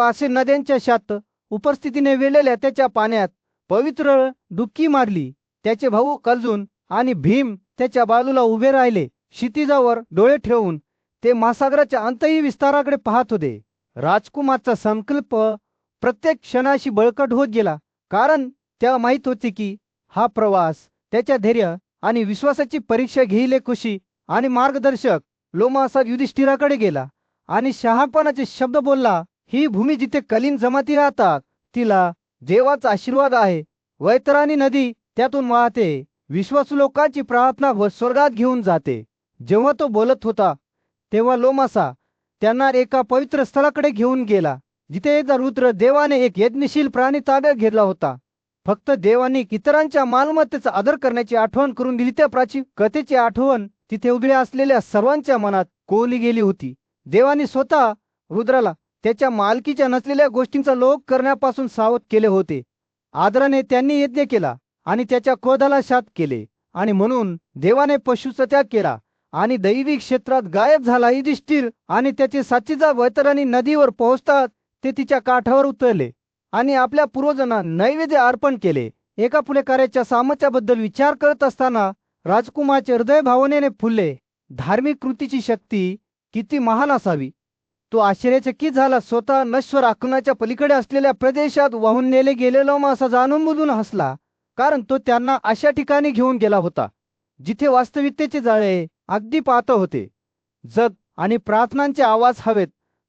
असे नद्यांच्या शात उपस्थितीने वेलेल्या त्याच्या पाण्यात पवित्र डुबकी मारली. त्याचे भाऊ अर्जुन आणि भीम त्याच्या बाजूला उभे राहिले. क्षितिजावर डोळे ठेवून ते महासागराच्या अंतही विस्ताराकडे पाहत होते. राजकुमारचा संकल्प प्रत्येक क्षणाशी बळकट होत गेला, कारण त्या माहित होते की हा प्रवास त्याच्या धैर्य आणि विश्वासाची परीक्षा घेईल. खुशी आणि मार्गदर्शक लोमासा युधिष्ठिराकडे गेला आणि शहाणपणाचे शब्द बोलला. ही भूमी जिथे कलीन जमाती राहतात तिला देवाचा आशीर्वाद आहे. वैतराणी नदी त्यातून वाहते. विश्वासू लोकांची प्रार्थना व स्वर्गात घेऊन जाते. जेव्हा तो बोलत होता तेव्हा लोमासा त्यांना एका पवित्र स्थळाकडे घेऊन गेला, जिथे एकदा रुद्र देवाने एक यज्ञशील प्राणी ताब्यात घेतला होता. फक्त देवाने इतरांच्या मालमत्तेचा आदर करण्याची आठवण करून दिली. त्या प्राचीन कथेची आठवण तिथे उभ्या असलेल्या सर्वांच्या मनात कोरली गेली होती. देवाने स्वतः रुद्राला त्याच्या मालकीच्या नसलेल्या गोष्टींचा लोभ करण्यापासून सावध केले होते. आदराने त्यांनी यज्ञ केला आणि त्याच्या क्रोधाला शांत केले, आणि म्हणून देवाने पशुचा त्याग केला आणि दैवी क्षेत्रात गायब झाला. युधिष्ठिर आणि त्याचे साथीदार वैतरणी नदीवर पोहोचतात ते तिच्या काठावर उतरले आणि आपल्या पूर्वजांना नैवेद्य अर्पण केले. एका पुढाऱ्याच्या सामर्थ्याबद्दल विचार करत असताना राजकुमारचे हृदय भावनेने फुलले. धार्मिक कृतीची शक्ती किती महान असावी. तो आश्चर्यचकित झाला. स्वतः नश्वर आखण्याच्या पलीकडे असलेल्या प्रदेशात वाहून नेले गेलेलो असा जाणून बुजून हसला, कारण तो त्यांना अशा ठिकाणी घेऊन गेला होता जिथे वास्तविकतेचे जाळे अगदी पाहत होते. जग आणि प्रार्थनांचे आवाज हवेत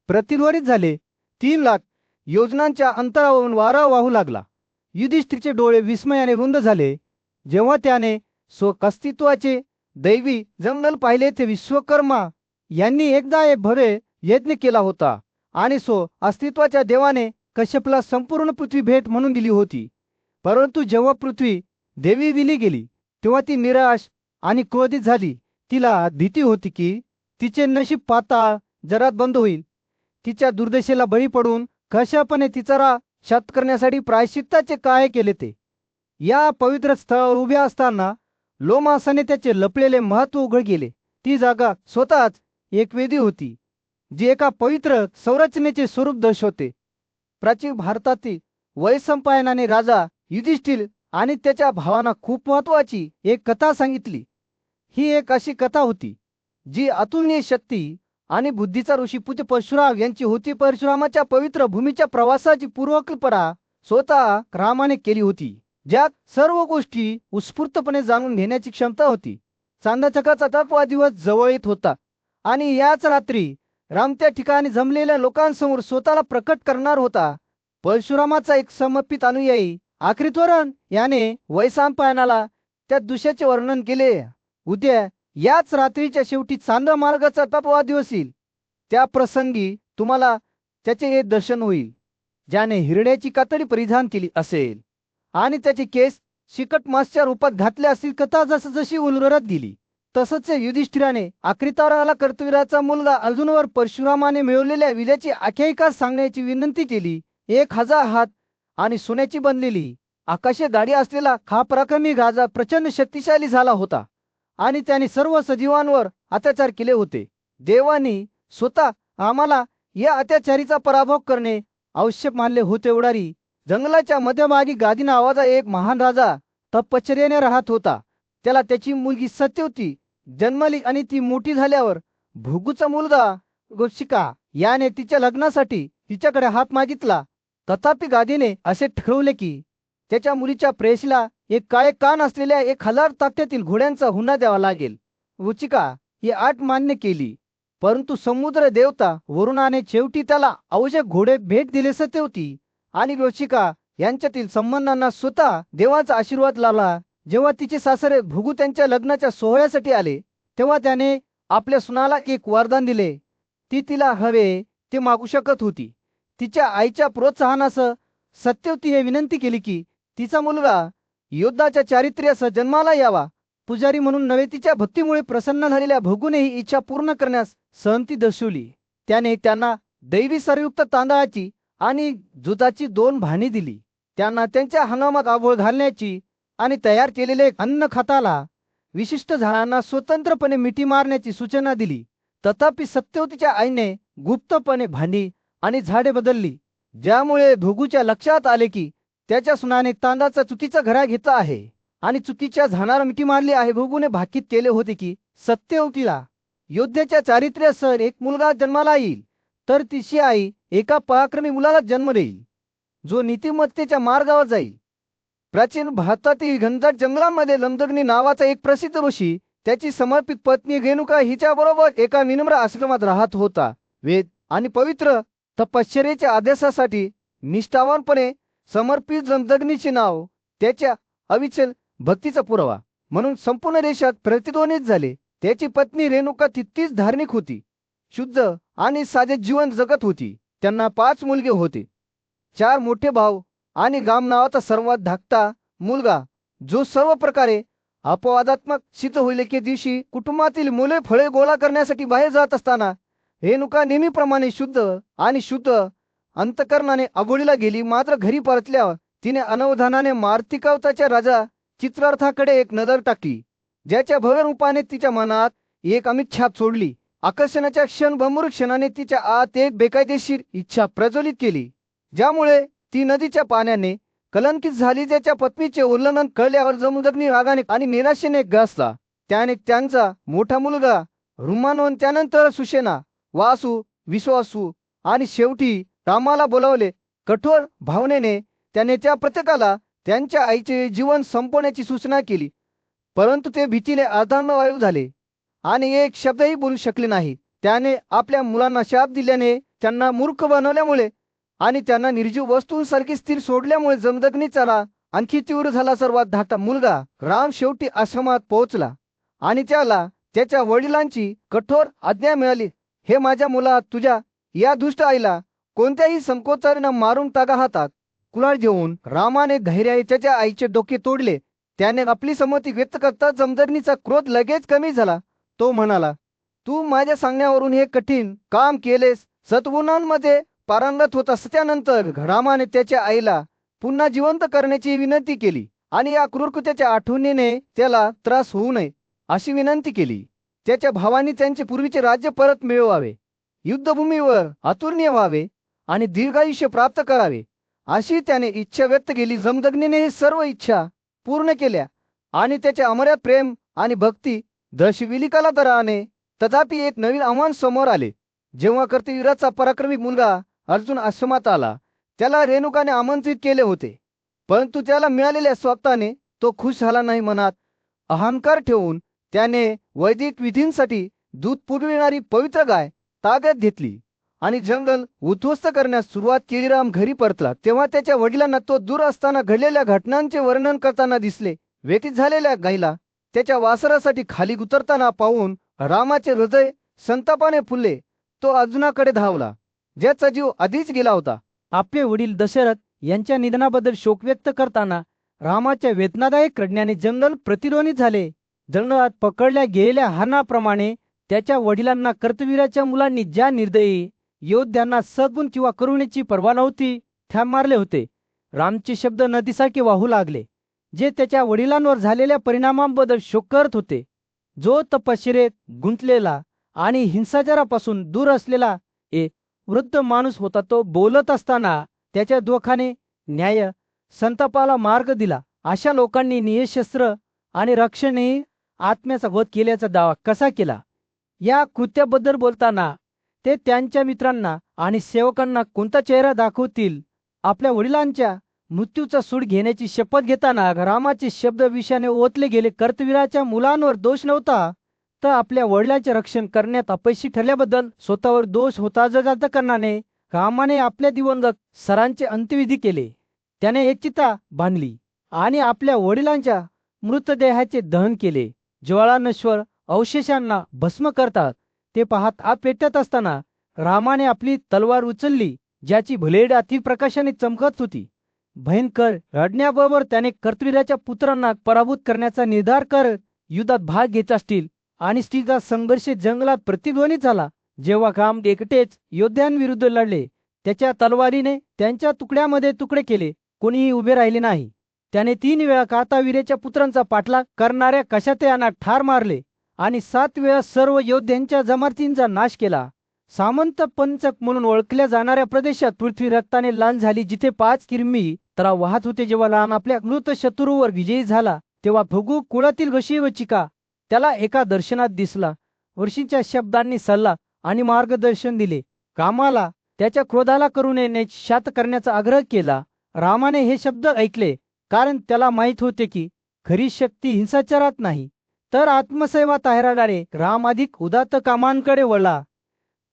प्रतिध्वनित झाले. 3 लाख योजनांच्या अंतरावरून वारा वाहू लागला. युधिष्ठिरचे डोळे विस्मयाने रुंद झाले जेव्हा त्याने अस्तित्वाचे दैवी जंगल पाहिले. ते विश्वकर्मा यांनी एकदा एक भव्य यज्ञ केला होता आणि अस्तित्वाच्या देवाने कश्यपला संपूर्ण पृथ्वी भेट म्हणून दिली होती. परंतु जेव्हा पृथ्वी देवी दिली गेली तेव्हा ती निराश आणि क्रोधित झाली. तिला भीती होती की तिचे नशीब पाताळ जरात बंद होईल. तिच्या दुर्दशेला बळी पडून कश्यपने तिचा राग शांत करण्यासाठी प्रायश्चित्ताचे काय केले ते. या पवित्र स्थळावर उभे असताना लोमासाने त्याचे लपलेले महत्त्व उघड केले. ती जागा स्वतःच एक वेदी होती जी एका पवित्र संरचनेचे स्वरूप दर्शवते. प्राचीन भारतातील वैशंपायनाने राजा युधिष्ठिर आणि त्याच्या भावांना खूप महत्त्वाची एक कथा सांगितली. ही एक अशी कथा होती जी अतुलनीय शक्ती आणि बुद्धीचा ऋषी पूज्य परशुराम यांची होती. परशुरामाच्या पवित्र भूमीच्या प्रवासाची पूर्वकल्पना स्वतः रामाने केली होती, ज्यात सर्व गोष्टी उत्स्फूर्तपणे जाणून घेण्याची क्षमता होती. चांदचकाचा 8वा दिवस जवळ येत होता आणि याच रात्री राम त्या ठिकाणी जमलेल्या लोकांसमोर स्वतःला प्रकट करणार होता. परशुरामाचा एक समर्पित अनुयायी आकृतवरण याने वैशंपायनाला त्या दृश्याचे वर्णन केले. उद्या याच रात्रीच्या शेवटी चांद्रमार्गाचा 8वा दिवस येईल. त्या प्रसंगी तुम्हाला त्याचे हे दर्शन होईल, ज्याने हिरड्याची कातडी परिधान केली असेल आणि त्याचे केस शिकट मासच्या रूपात घातले असतील. कथा जसजशी उलगडत गेली तसंच युधिष्ठिराने आकृतावराला कर्तवीराचा मुलगा अर्जुनवर परशुरामाने मिळवलेल्या विजयाची आख्यायिका सांगण्याची विनंती केली. 1000 हात आणि सोन्याची बनलेली आकाशी गाडी असलेला हा पराक्रमी राजा प्रचंड शक्तिशाली झाला होता आणि त्याने सर्व सजीवांवर अत्याचार केले होते. देवानी स्वतः आम्हाला या अत्याचारीचा पराभव करणे आवश्यक मानले होते. उडारी जंगलाच्या मध्यभागी गादीना आवाजा एक महान राजा तपश्चर्याने राहत होता. त्याला त्याची मुलगी सत्यवती जन्मली आणि ती मोठी झाल्यावर भृगूचा मुलगा गोशिका याने तिच्या लग्नासाठी तिच्याकडे हात मागितला. तथापि गादीने असे ठरवले की त्याच्या मुलीच्या प्रेयसीला एक काळे कान असलेल्या 1000 ताफ्यातील घोड्यांचा हुंडा द्यावा लागेल. रुचिका ही अट मान्य केली, परंतु समुद्र देवता वरुणाने शेवटी त्याला आवश्यक घोडे भेट दिले. सत्यवती आणि रुचिका यांच्यातील संबंधांना स्वतः देवाचा आशीर्वाद लाभला. जेव्हा तिचे सासरे भृगू त्यांच्या लग्नाच्या सोहळ्यासाठी आले तेव्हा त्याने आपल्या सुनाला एक वरदान दिले. ती तिला हवे ते मागू शकत होती. तिच्या आईच्या प्रोत्साहनासह सत्यवती हे विनंती केली की तिचा मुलगा योद्धाच्या चारित्र्यासह जन्माला यावा. पुजारी म्हणून नव्हे, तिच्या भक्तीमुळे प्रसन्न झालेल्या भृगूने ही इच्छा पूर्ण करण्यास सहमती दर्शवली. त्याने त्यांना दैवी सरयुक्त तांदळाची आणि दुधाची 2 भांडी दिली. त्यांना त्यांच्या हंगामात आंघोळ घालण्याची आणि तयार केलेले अन्न खताला विशिष्ट झाडांना स्वतंत्रपणे मिठी मारण्याची सूचना दिली. तथापि सत्यवतीच्या आईने गुप्तपणे भांडी आणि झाडे बदलली ज्यामुळे भृगूच्या लक्षात आले की त्याच्या सुनाने तांदाचा चुकीचा घरा घेतला आहे आणि चुकीच्या झाडाला मिठी मारली आहे. भृगूने भाकीत केले होते की सत्यवतीला योद्ध्याच्या चारित्र्यासह एक मुलगा जन्माला येईल, तर तिची आई एका पराक्रमी मुलाला जन्म देईल, जो नीतिमत्तेच्या मार्गावर जाईल. प्राचीन भारतातील घनदाट जंगलामध्ये लमदग्नी नावाचा एक प्रसिद्ध ऋषी त्याची समर्पित पत्नी रेणुका हिच्याबरोबर एका विनम्र आश्रमात राहत होता. वेद आणि पवित्र तपश्चर्येच्या आदेशासाठी निष्ठावानपणे समर्पित लमदग्नीचे नाव त्याच्या अविचल भक्तीचा पुरावा म्हणून संपूर्ण देशात प्रतिध्वनित झाले. त्याची पत्नी रेणुका तितकीच धार्मिक होती, शुद्ध आणि साधे जीवन जगत होती. त्यांना 5 मुलगे होते, 4 मोठे भाऊ आणि गाम नावाचा सर्वात धाकटा मुलगा, जो सर्व प्रकारे अपवादात्मक सिद्ध होईल. एके दिवशी कुटुंबातील मुले फळे गोळा करण्यासाठी बाहेर जात असताना रेणुका नेहमीप्रमाणे शुद्ध अंतकरणाने आघोळीला गेली. मात्र घरी परतल्यावर तिने अनवधानाने मार्तिकावताच्या राजा चित्रार्थाकडे एक नजर टाकली, ज्याच्या भव्य रूपाने तिच्या मनात एक अमित छाप सोडली. आकर्षणाच्या क्षणाने तिच्या आत एक बेकायदेशीर इच्छा प्रज्वलित केली, ज्यामुळे ती नदीच्या पाण्याने कलंकित झाली. त्याच्या पत्नीचे उल्लंघन कळल्यावर जमदग्नी रागाने आणि निराशेने ग्रासला. त्याने त्यांचा मोठा मुलगा रुमानवन, त्यानंतर सुषेना, वासू, विश्वासू आणि शेवटी रामाला बोलावले. कठोर भावनेने त्याने त्या प्रत्येकाला त्यांच्या आईचे जीवन संपवण्याची सूचना केली, परंतु ते भीतीने अर्धांगवायू झाले आणि एक शब्दही बोलू शकले नाही. त्याने आपल्या मुलांना शाप दिल्याने, त्यांना मूर्ख बनवल्यामुळे आणि त्यांना निर्जीव वस्तूंसारखी स्थिर सोडल्यामुळे जमदग्नीचा राग आणखी तीव्र झाला. सर्वात धाकटा मुलगा राम शेवटी आश्रमात पोहोचला आणि त्याला त्याच्या वडिलांची कठोर आज्ञा मिळाली. हे माझ्या मुला, तुझ्या या दुष्ट आईला कोणत्याही संकोचाने मारून टाका. हातात कुऱ्हाड घेऊन रामाने धैर्याने त्याच्या आईचे डोके तोडले. त्याने आपली संमती व्यक्त करता जमदग्नीचा क्रोध लगेच कमी झाला. तो म्हणाला, तू माझ्या सांगण्यावरून हे कठीण काम केलेस, सद्गुणांमध्ये पारंगत होतास. त्यानंतर रामाने त्याच्या आईला पुन्हा जिवंत करण्याची विनंती केली आणि या क्रूरकृत्याच्या आठवणीने त्याला त्रास होऊ नये अशी विनंती केली. त्याच्या भावांनी त्यांचे पूर्वीचे राज्य परत मिळवावे, युद्धभूमीवर अतुलनीय व्हावे आणि दीर्घायुष्य प्राप्त करावे अशी त्याने इच्छा व्यक्त केली. जमदग्नीने हे सर्व इच्छा पूर्ण केल्या आणि त्याचे अमर्याद प्रेम आणि भक्ती दर्शविली कलादराने. तथापि एक नवीन आव्हान समोर आले. जेव्हा कर्तवीराचा पराक्रमी मुलगा अर्जुन आश्रमात आला, त्याला रेणुकाने आमंत्रित केले होते, परंतु त्याला मिळालेल्या स्वागताने तो खुश झाला नाही. मनात अहंकार ठेवून त्याने वैदिक विधींसाठी दूध पुरविणारी पवित्र गाय ताब्यात घेतली आणि जंगल उद्ध्वस्त करण्यास सुरुवात केली. राम घरी परतला तेव्हा त्याच्या वडिलांना तो दूर असताना घडलेल्या घटनांचे वर्णन करताना दिसले. व्यतीत झालेल्या गायीला त्याच्या वासरासाठी खाली उतरताना पाहून रामाचे हृदय संतापाने फुलले. तो अर्जुनाकडे धावला, ज्याचा जीव आधीच गेला होता. आपले वडील दशरथ यांच्या निधनाबद्दल शोक व्यक्त करताना रामाच्या वेदनादायक रडण्याने जंगल प्रतिध्वनित झाले. जंगलात पकडल्या गेलेल्या हरणाप्रमाणे त्याच्या वडिलांना कर्तवीराच्या मुलांनी, ज्या निर्दयी योद्ध्यांना सद्गुण किंवा करुणेची पर्वा नव्हती, ठार मारले होते. रामचे शब्द नदीसारखे वाहू लागले, जे त्याच्या वडिलांवर झालेल्या परिणामांबद्दल शोक करत होते. जो तपश्चर्येत गुंतलेला आणि हिंसाचारापासून दूर असलेला एक वृद्ध माणूस होता, तो बोलत असताना त्याच्या दुःखाने न्याय संतापाला मार्ग दिला. अशा लोकांनी निशस्त्र आणि रक्षणे आत्म्याचा वध केल्याचा दावा कसा केला? या कृत्याबद्दल बोलताना ते त्यांच्या मित्रांना आणि सेवकांना कोणता चेहरा दाखवतील? आपल्या वडिलांच्या मृत्यूचा सूड घेण्याची शपथ घेताना रामाचे शब्द विषयाने ओतले गेले. कर्तवीराच्या मुलांवर दोष नव्हता, तर आपल्या वडिलांचे रक्षण करण्यात अपयशी ठरल्याबद्दल स्वतःवर दोष होता. जास्त कारणाने रामाने आपल्या दिवंगत सरांचे अंत्यविधी केले. त्याने एक चिता बांधली आणि आपल्या वडिलांच्या मृतदेहाचे दहन केले. ज्वाळा नश्वर अवशेषांना भस्म करतात ते पाहत आत पेटत असताना रामाने आपली तलवार उचलली, ज्याची ब्लेड अतिप्रकाशाने चमकत होती. भयंकर रडण्याबरोबर त्याने कर्तवीराच्या पुत्रांना पराभूत करण्याचा निर्धार करत युद्धात भाग घेत असतील आणि स्त्रीचा संघर्ष जंगलात प्रतिध्वनित झाला. जेव्हा राम एकटेच योद्ध्यांविरुद्ध लढले, त्याच्या तलवारीने त्यांच्या तुकड्यामध्ये तुकडे केले. कोणीही उभे राहिले नाही. त्याने 3 वेळा कार्तवीर्याच्या पुत्रांचा पाठलाग करणाऱ्या कशातयांना ठार मारले आणि 7 वेळा सर्व योद्ध्यांच्या जमातींचा नाश केला. सामंत पंचक म्हणून ओळखल्या जाणाऱ्या प्रदेशात पृथ्वी रक्ताने लाल झाली, जिथे 5 किमी तलाव वाहत होते. जेव्हा राम आपल्या मृत शत्रूवर विजयी झाला तेव्हा भृगू कुळातील ऋषीवचिका त्याला एका दर्शनात दिसला. ऋषींच्या शब्दांनी सल्ला आणि मार्गदर्शन दिले. रामाला त्याच्या क्रोधाला करू नये शांत करण्याचा आग्रह केला. रामाने हे शब्द ऐकले, कारण त्याला माहीत होते की खरी शक्ती हिंसाचारात नाही तर आत्मसंयमात आहे. राम अधिक उदात्त कामांकडे वळला.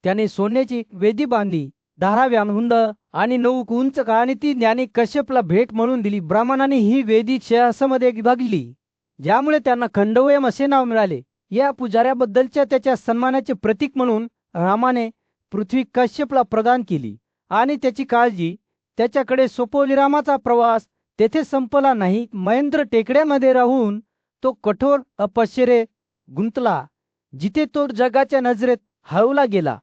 त्याने सोन्याची वेदी बांधली, 12 हुंड आणि 9 उंच आणि ती ज्ञानी कश्यपला भेट म्हणून दिली. ब्राह्मणाने ही वेदी 6 विभागली, ज्यामुळे त्यांना खंडवयम असे नाव मिळाले. या पुजाऱ्याबद्दलच्या त्याच्या सन्मानाचे प्रतीक म्हणून रामाने पृथ्वी कश्यपला प्रदान केली आणि त्याची काळजी त्याच्याकडे सोपवली. रामाचा प्रवास तेथे संपला नाही. महेंद्र टेकड्यांमध्ये राहून तो कठोर अपश्चर्ये गुंतला, जिथे तो जगाच्या नजरेत हळवला गेला.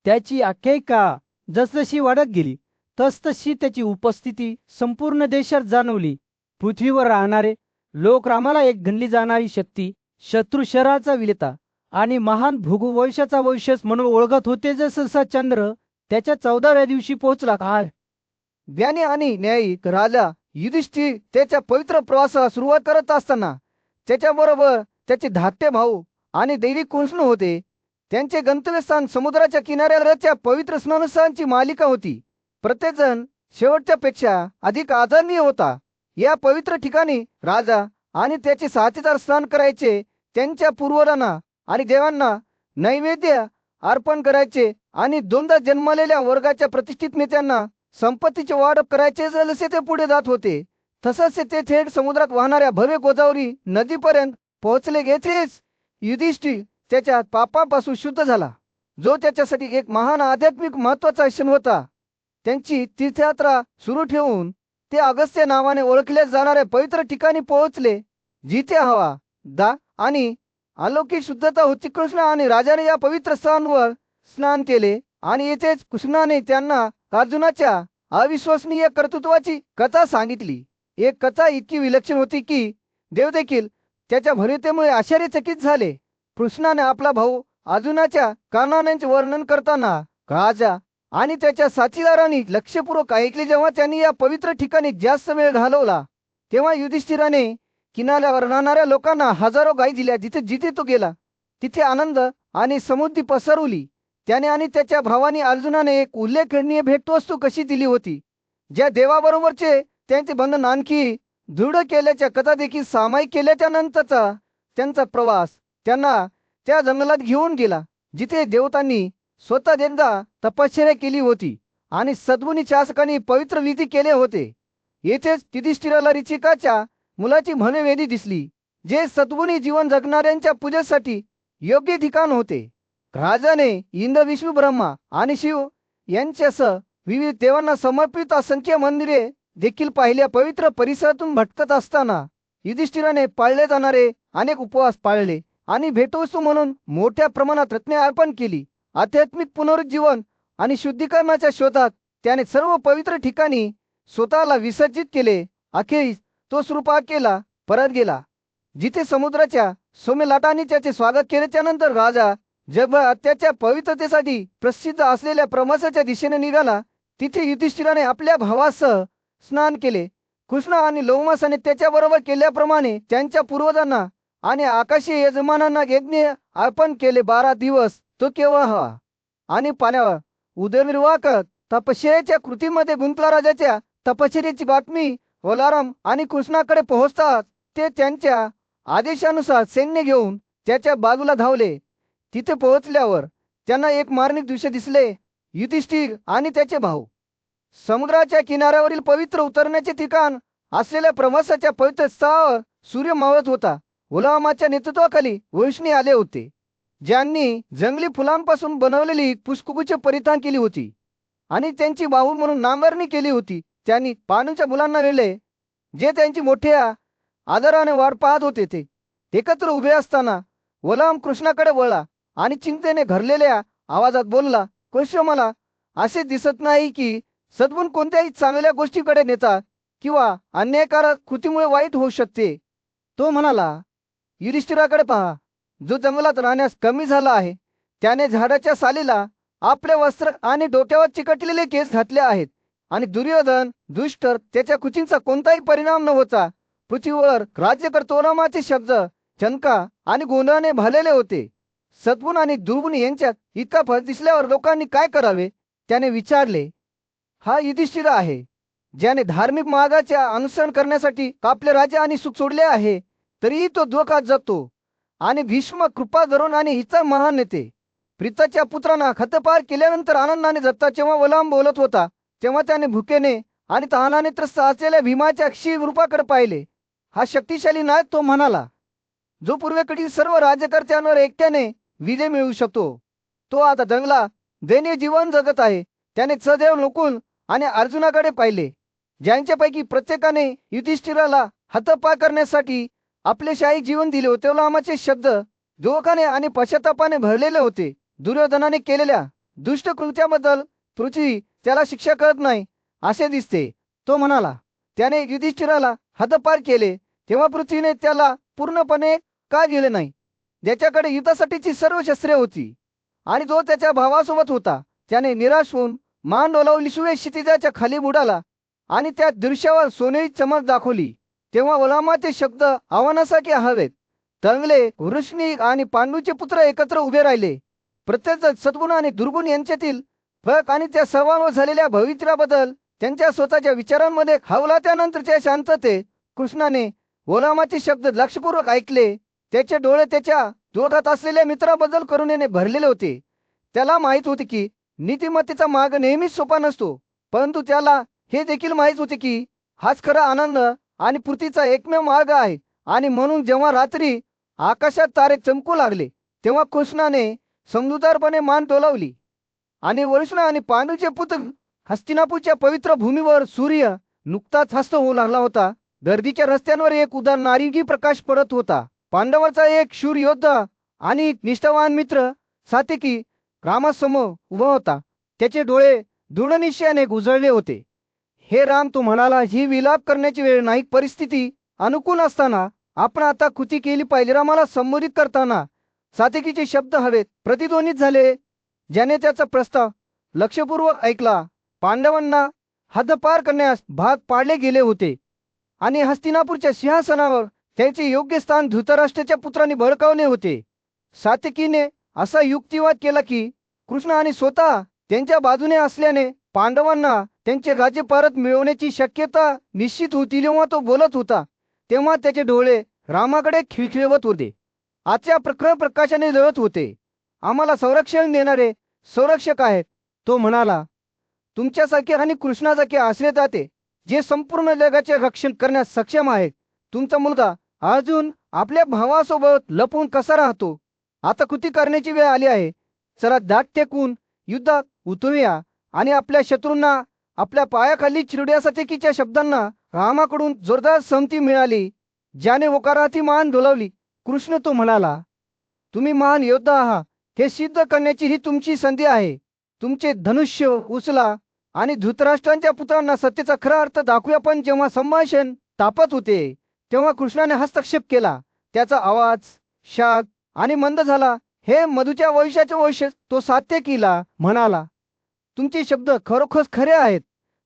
त्याची आख्यायिका जसजशी वाढत गेली तसतशी त्याची उपस्थिती संपूर्ण देशात जाणवली. पृथ्वीवर राहणारे लोक रामाला एक गणली जाणारी शक्ती, शत्रू शराचा विलेता आणि महान भृगु वंशाचा वंशज म्हणून ओळखत होते. जसा चंद्र त्याच्या 14व्या दिवशी पोहोचला, ज्ञानी आणि न्यायी राजा युधिष्ठिर त्याच्या पवित्र प्रवासाला सुरुवात करत असताना त्याच्याबरोबर त्याचे धाकटे भाऊ आणि दैविक कृष्ण होते. त्यांचे गंतव्यस्थान समुद्राच्या किनाऱ्यावरच्या पवित्र स्नानस्थानांची मालिका होती. प्रत्येकजण शेवटच्या पेक्षा अधिक आदरणीय होता. या पवित्र ठिकाणी राजा आणि त्याचे साथीदार स्नान करायचे, त्यांच्या पूर्वजांना आणि देवांना नैवेद्य अर्पण करायचे आणि 2दा जन्मलेल्या वर्गाच्या प्रतिष्ठित नेत्यांना संपत्तीचे वाटप करायचे. जसे ते पुढे जात होते तसंच ते थेट समुद्रात वाहणाऱ्या भव्य गोदावरी नदीपर्यंत पोहोचले. येथेच युधिष्ठिर त्याच्या पापापासून शुद्ध झाला, जो त्याच्यासाठी एक महान आध्यात्मिक महत्वाचा क्षण होता. त्यांची तीर्थयात्रा सुरू ठेवून ते अगस्त्य नावाने ओळखल्या जाणाऱ्या पवित्र ठिकाणी पोहोचले, जिथे हवा दा आणि अलौकिक शुद्धता होती. कृष्ण आणि राजाने या पवित्र स्थानावर स्नान केले आणि येथेच कृष्णाने त्यांना अर्जुनाच्या अविश्वसनीय कर्तृत्वाची कथा सांगितली. एक कथा इतकी विलक्षण होती की देव देखील त्याच्या भव्यतेमुळे आश्चर्यचकित झाले. कृष्णाने आपला भाऊ अर्जुनाच्या कारनाम्यांचे वर्णन करताना राजा आणि त्याच्या साथीदारांनी लक्षपूर्वक ऐकले. जेव्हा त्यांनी या पवित्र ठिकाणी जास्त वेळ घालवला तेव्हा युधिष्ठिराने किनाऱ्यावर राहणाऱ्या लोकांना हजारो गायी दिल्या. जिथे जिथे तो गेला तिथे आनंद आणि समृद्धी पसरवली. त्याने आणि त्याच्या भावानी अर्जुनाने एक उल्लेखनीय भेटवस्तू कशी दिली होती, ज्या देवाबरोबरचे त्यांचे बंधन आणखी दृढ केल्याच्या कथा देखील सामायिक केल्याच्या नंतरचा त्यांचा प्रवास त्यांना त्या जंगलात घेऊन गेला, जिथे देवतांनी स्वतः त्यांचा तपश्चर्या केली होती आणि सद्गुणी शासकांनी पवित्र विधी केले होते. येथेच युधिष्ठिराला ऋचिकाच्या मुलाची भव्यवेदी दिसली, जे सद्गुणी जीवन जगणाऱ्यांच्या पूजेसाठी योग्य ठिकाण होते. राजाने इंद्र, विष्णू, ब्रह्मा आणि शिव यांच्यासह विविध देवांना समर्पित असंख्य मंदिरे देखील पाहिल्या. पवित्र परिसरातून भटकत असताना युधिष्ठिराने पाळले जाणारे अनेक उपवास पाळले आणि भेटवस्तू म्हणून मोठ्या प्रमाणात रत्ने अर्पण केली. आध्यात्मिक पुनरुज्जीवन आणि शुद्धीकरणाच्या शोधात त्याने सर्व पवित्र ठिकाणी स्वतःला विसर्जित केले. अखेरीस तो केला परत गेला, जिथे समुद्राच्या सौम्य लाटांनी त्याचे स्वागत केले. त्यानंतर राजा जगभर त्याच्या पवित्रतेसाठी प्रसिद्ध असलेल्या प्रवासाच्या दिशेने निघाला. तिथे युधिष्ठिराने आपल्या भावासह स्नान केले. कृष्ण आणि लोमसाने त्याच्याबरोबर केल्याप्रमाणे त्यांच्या पूर्वजांना आणि आकाशीय यजमानांना यज्ञ अर्पण केले. 12 दिवस तो केवळ हवा आणि पाण्यावर उदरनिर्वाह करत तपश्चर्याच्या कृतीमध्ये गुंतला. राजाच्या तपश्चर्याची बातमी वलाराम आणि कृष्णाकडे पोहोचतात ते त्यांच्या आदेशानुसार सैन्य घेऊन त्याच्या बाजूला धावले. तिथे पोहोचल्यावर त्यांना एक मार्मिक दृश्य दिसले. युधिष्ठिर आणि त्याचे भाऊ समुद्राच्या किनाऱ्यावरील पवित्र उतरण्याचे ठिकाण असलेल्या प्रवासाच्या पवित्र स्थळावर सूर्य मावळत होता. वलारामाच्या नेतृत्वाखाली वैष्णी आले होते, ज्यांनी जंगली फुलांपासून बनवलेली पुष्पगुच्छ परिधान केली होती आणि त्यांची बाहू म्हणून नांगरणी केली होती. त्यांनी पांडूंच्या मुलांना नेले, जे त्यांची मोठ्या आदराने वाट पाहत होते. ते एकत्र उभे असताना वलाराम कृष्णाकडे वळला आणि चिंतेने घरलेल्या आवाजात बोलला, कृष्ण, मला असे दिसत नाही की सद्गुण कोणत्याही चांगल्या गोष्टीकडे नेतात किंवा अन्यायकारक कृतीमुळे वाईट होऊ शकते. तो म्हणाला, युधिष्ठिराकडे पहा, जो जंगलात राहण्यास कमी झाला आहे. त्याने झाडाच्या सालीला आपले वस्त्र आणि डोक्यावर चिकटलेले केस घातले आहेत. आणि दुर्योधन दुष्ट त्याच्या कुचींचा कोणताही परिणाम न होता पृथ्वीवर राज्य करतो रामाचे शब्द चनका आणि गोंधळाने भरलेले होते. सद्गुण आणि दुर्गुण यांच्यात इतका फरक दिसल्यावर लोकांनी काय करावे त्याने विचारले. हा युधिष्ठिर आहे, ज्याने धार्मिक मार्गाचे अनुसरण करण्यासाठी आपले राज्य आणि सुख सोडले आहे, तरीही तो धोका जगतो. आणि भीष्म कृपा धरून आणि हिचा महान नेते प्रीताच्या पुत्रांना खतपार केल्यानंतर आनंदाने जगता जेव्हा वलाम बोलत होता, तेव्हा त्याने भुकेने आणि तहानाने त्रस्त असलेल्या भीमाच्या क्षीर रूपाकडे पाहिले. हा शक्तिशाली नायक तो म्हणाला, जो पूर्वेकडील सर्व राज्यकर्त्यांवर एकट्याने विजय मिळवू शकतो, तो आता जंगला दैन्य जीवन जगत आहे. त्याने सदैव नकुल आणि अर्जुनाकडे पाहिले, ज्यांच्यापैकी प्रत्येकाने युधिष्ठिराला हतपाय करण्यासाठी आपले शाही जीवन दिले होते. रामाचे शब्द दुःखाने आणि पश्चातापाने भरलेले होते. दुर्योधनाने केलेल्या दुष्ट कृत्याबद्दल पृथ्वी त्याला शिक्षा करत नाही असे दिसते. तो म्हणाला, त्याने युधिष्ठिराला हद्दपार केले तेव्हा पृथ्वीने त्याला पूर्णपणे का दिले नाही, ज्याच्याकडे युद्धासाठीची सर्व शस्त्रे होती आणि जो त्याच्या भावासोबत होता. त्याने निराश होऊन मान डोलावली, शिवे क्षितिजाच्या खाली बुडाला आणि त्या दृश्यावर सोनेरी चमक दाखवली. तेव्हा वलामाचे शब्द आव्हानासारखे हवेत तरंगले. वृष्णी आणि पांडूचे पुत्र एकत्र उभे राहिले. प्रत्येक सद्गुण आणि दुर्गुण यांच्यातील फरक आणि त्या सर्वांवर झालेल्या भविष्याबद्दल त्यांच्या स्वतःच्या विचारांमध्ये हवला. त्यानंतरच्या शांततेत कृष्णाने वलामाचे शब्द लक्षपूर्वक ऐकले. त्याचे डोळे त्याच्या दोघात असलेल्या मित्राबद्दल करुणेने भरलेले होते. त्याला माहित होते की नीतिमत्तेचा मार्ग नेहमीच सोपा नसतो, परंतु त्याला हे देखील माहित होते की हाच खरा आनंद आणि पूर्तीचा एकमेव मार्ग आहे. आणि म्हणून जेव्हा रात्री आकाशात तारे चमकू लागले, तेव्हा कृष्णाने समजूतदारपणे मान डोलावली आणि वरुष्ण आणि पांडूचे पुत्र हस्तिनापूरच्या पवित्र भूमीवर सूर्य नुकताच हस्त होऊ लागला होता. गर्दीच्या रस्त्यांवर एक उदार नारिंगी प्रकाश पडत होता. पांडवांचा एक शूर योद्धा आणि निष्ठावान मित्र सात्यकी रामासमोर उभा होता. त्याचे डोळे दृढ निश्चयाने उजळले होते. हे राम, तू म्हणाला ही विलाप करण्याची वेळ नाही. परिस्थिती अनुकूल असताना आपण आता कृती केली पाहिजे. रामाला संबोधित करताना सात्यकीचे शब्द हवेत प्रतिध्वनित झाले. ज्याने त्याचा प्रस्ताव लक्षपूर्वक ऐकला, पांडवांना हद्दपार करण्यास भाग पाडले गेले होते आणि हस्तिनापूरच्या सिंहासनावर त्याचे योग्य स्थान धृतराष्ट्राच्या पुत्रांनी बळकावले होते. सात्यकीने असा युक्तिवाद केला की कृष्ण आणि स्वतः त्यांच्या बाजूने असल्याने पांडवांना त्यांचे राज्य परत मिळवण्याची शक्यता निश्चित होती. जेव्हा तो बोलत होता तेव्हा त्याचे डोळे रामाकडे खिळखिळवत होते, आजच्या प्रखर प्रकाशाने जळत होते. आम्हाला संरक्षण देणारे संरक्षक आहेत, तो म्हणाला. तुमच्यासारखे आणि कृष्णासारखे आश्रयदाते जे संपूर्ण जगाचे रक्षण करण्यास सक्षम आहेत. तुमचा मुलगा अर्जुन आपल्या भावासोबत लपून कसा राहतो? आता कृती करण्याची वेळ आली आहे. चला दाट टेकून युद्धात उतरूया आणि आपल्या शत्रूंना आपल्या पायाखाली चिरड्या. सात्यकीच्या शब्दांना रामाकडून जोरदार संमती मिळाली, ज्याने होकारार्थी मान डोलावली. कृष्ण, तो म्हणाला, तुम्ही महान योद्धा आहात. हे सिद्ध करण्याची ही तुमची संधी आहे. तुमचे धनुष्य उचला आणि धृतराष्ट्रांच्या पुत्रांना सत्तेचा खरा अर्थ दाखवूया. पण जेव्हा संभाषण तापत होते तेव्हा कृष्णाने हस्तक्षेप केला. त्याचा आवाज शांत आणि मंद झाला. हे मधुच्या वंशाचे वंश, तो सात्यकीला म्हणाला, तुमचे शब्द खरोखर खरे आहेत,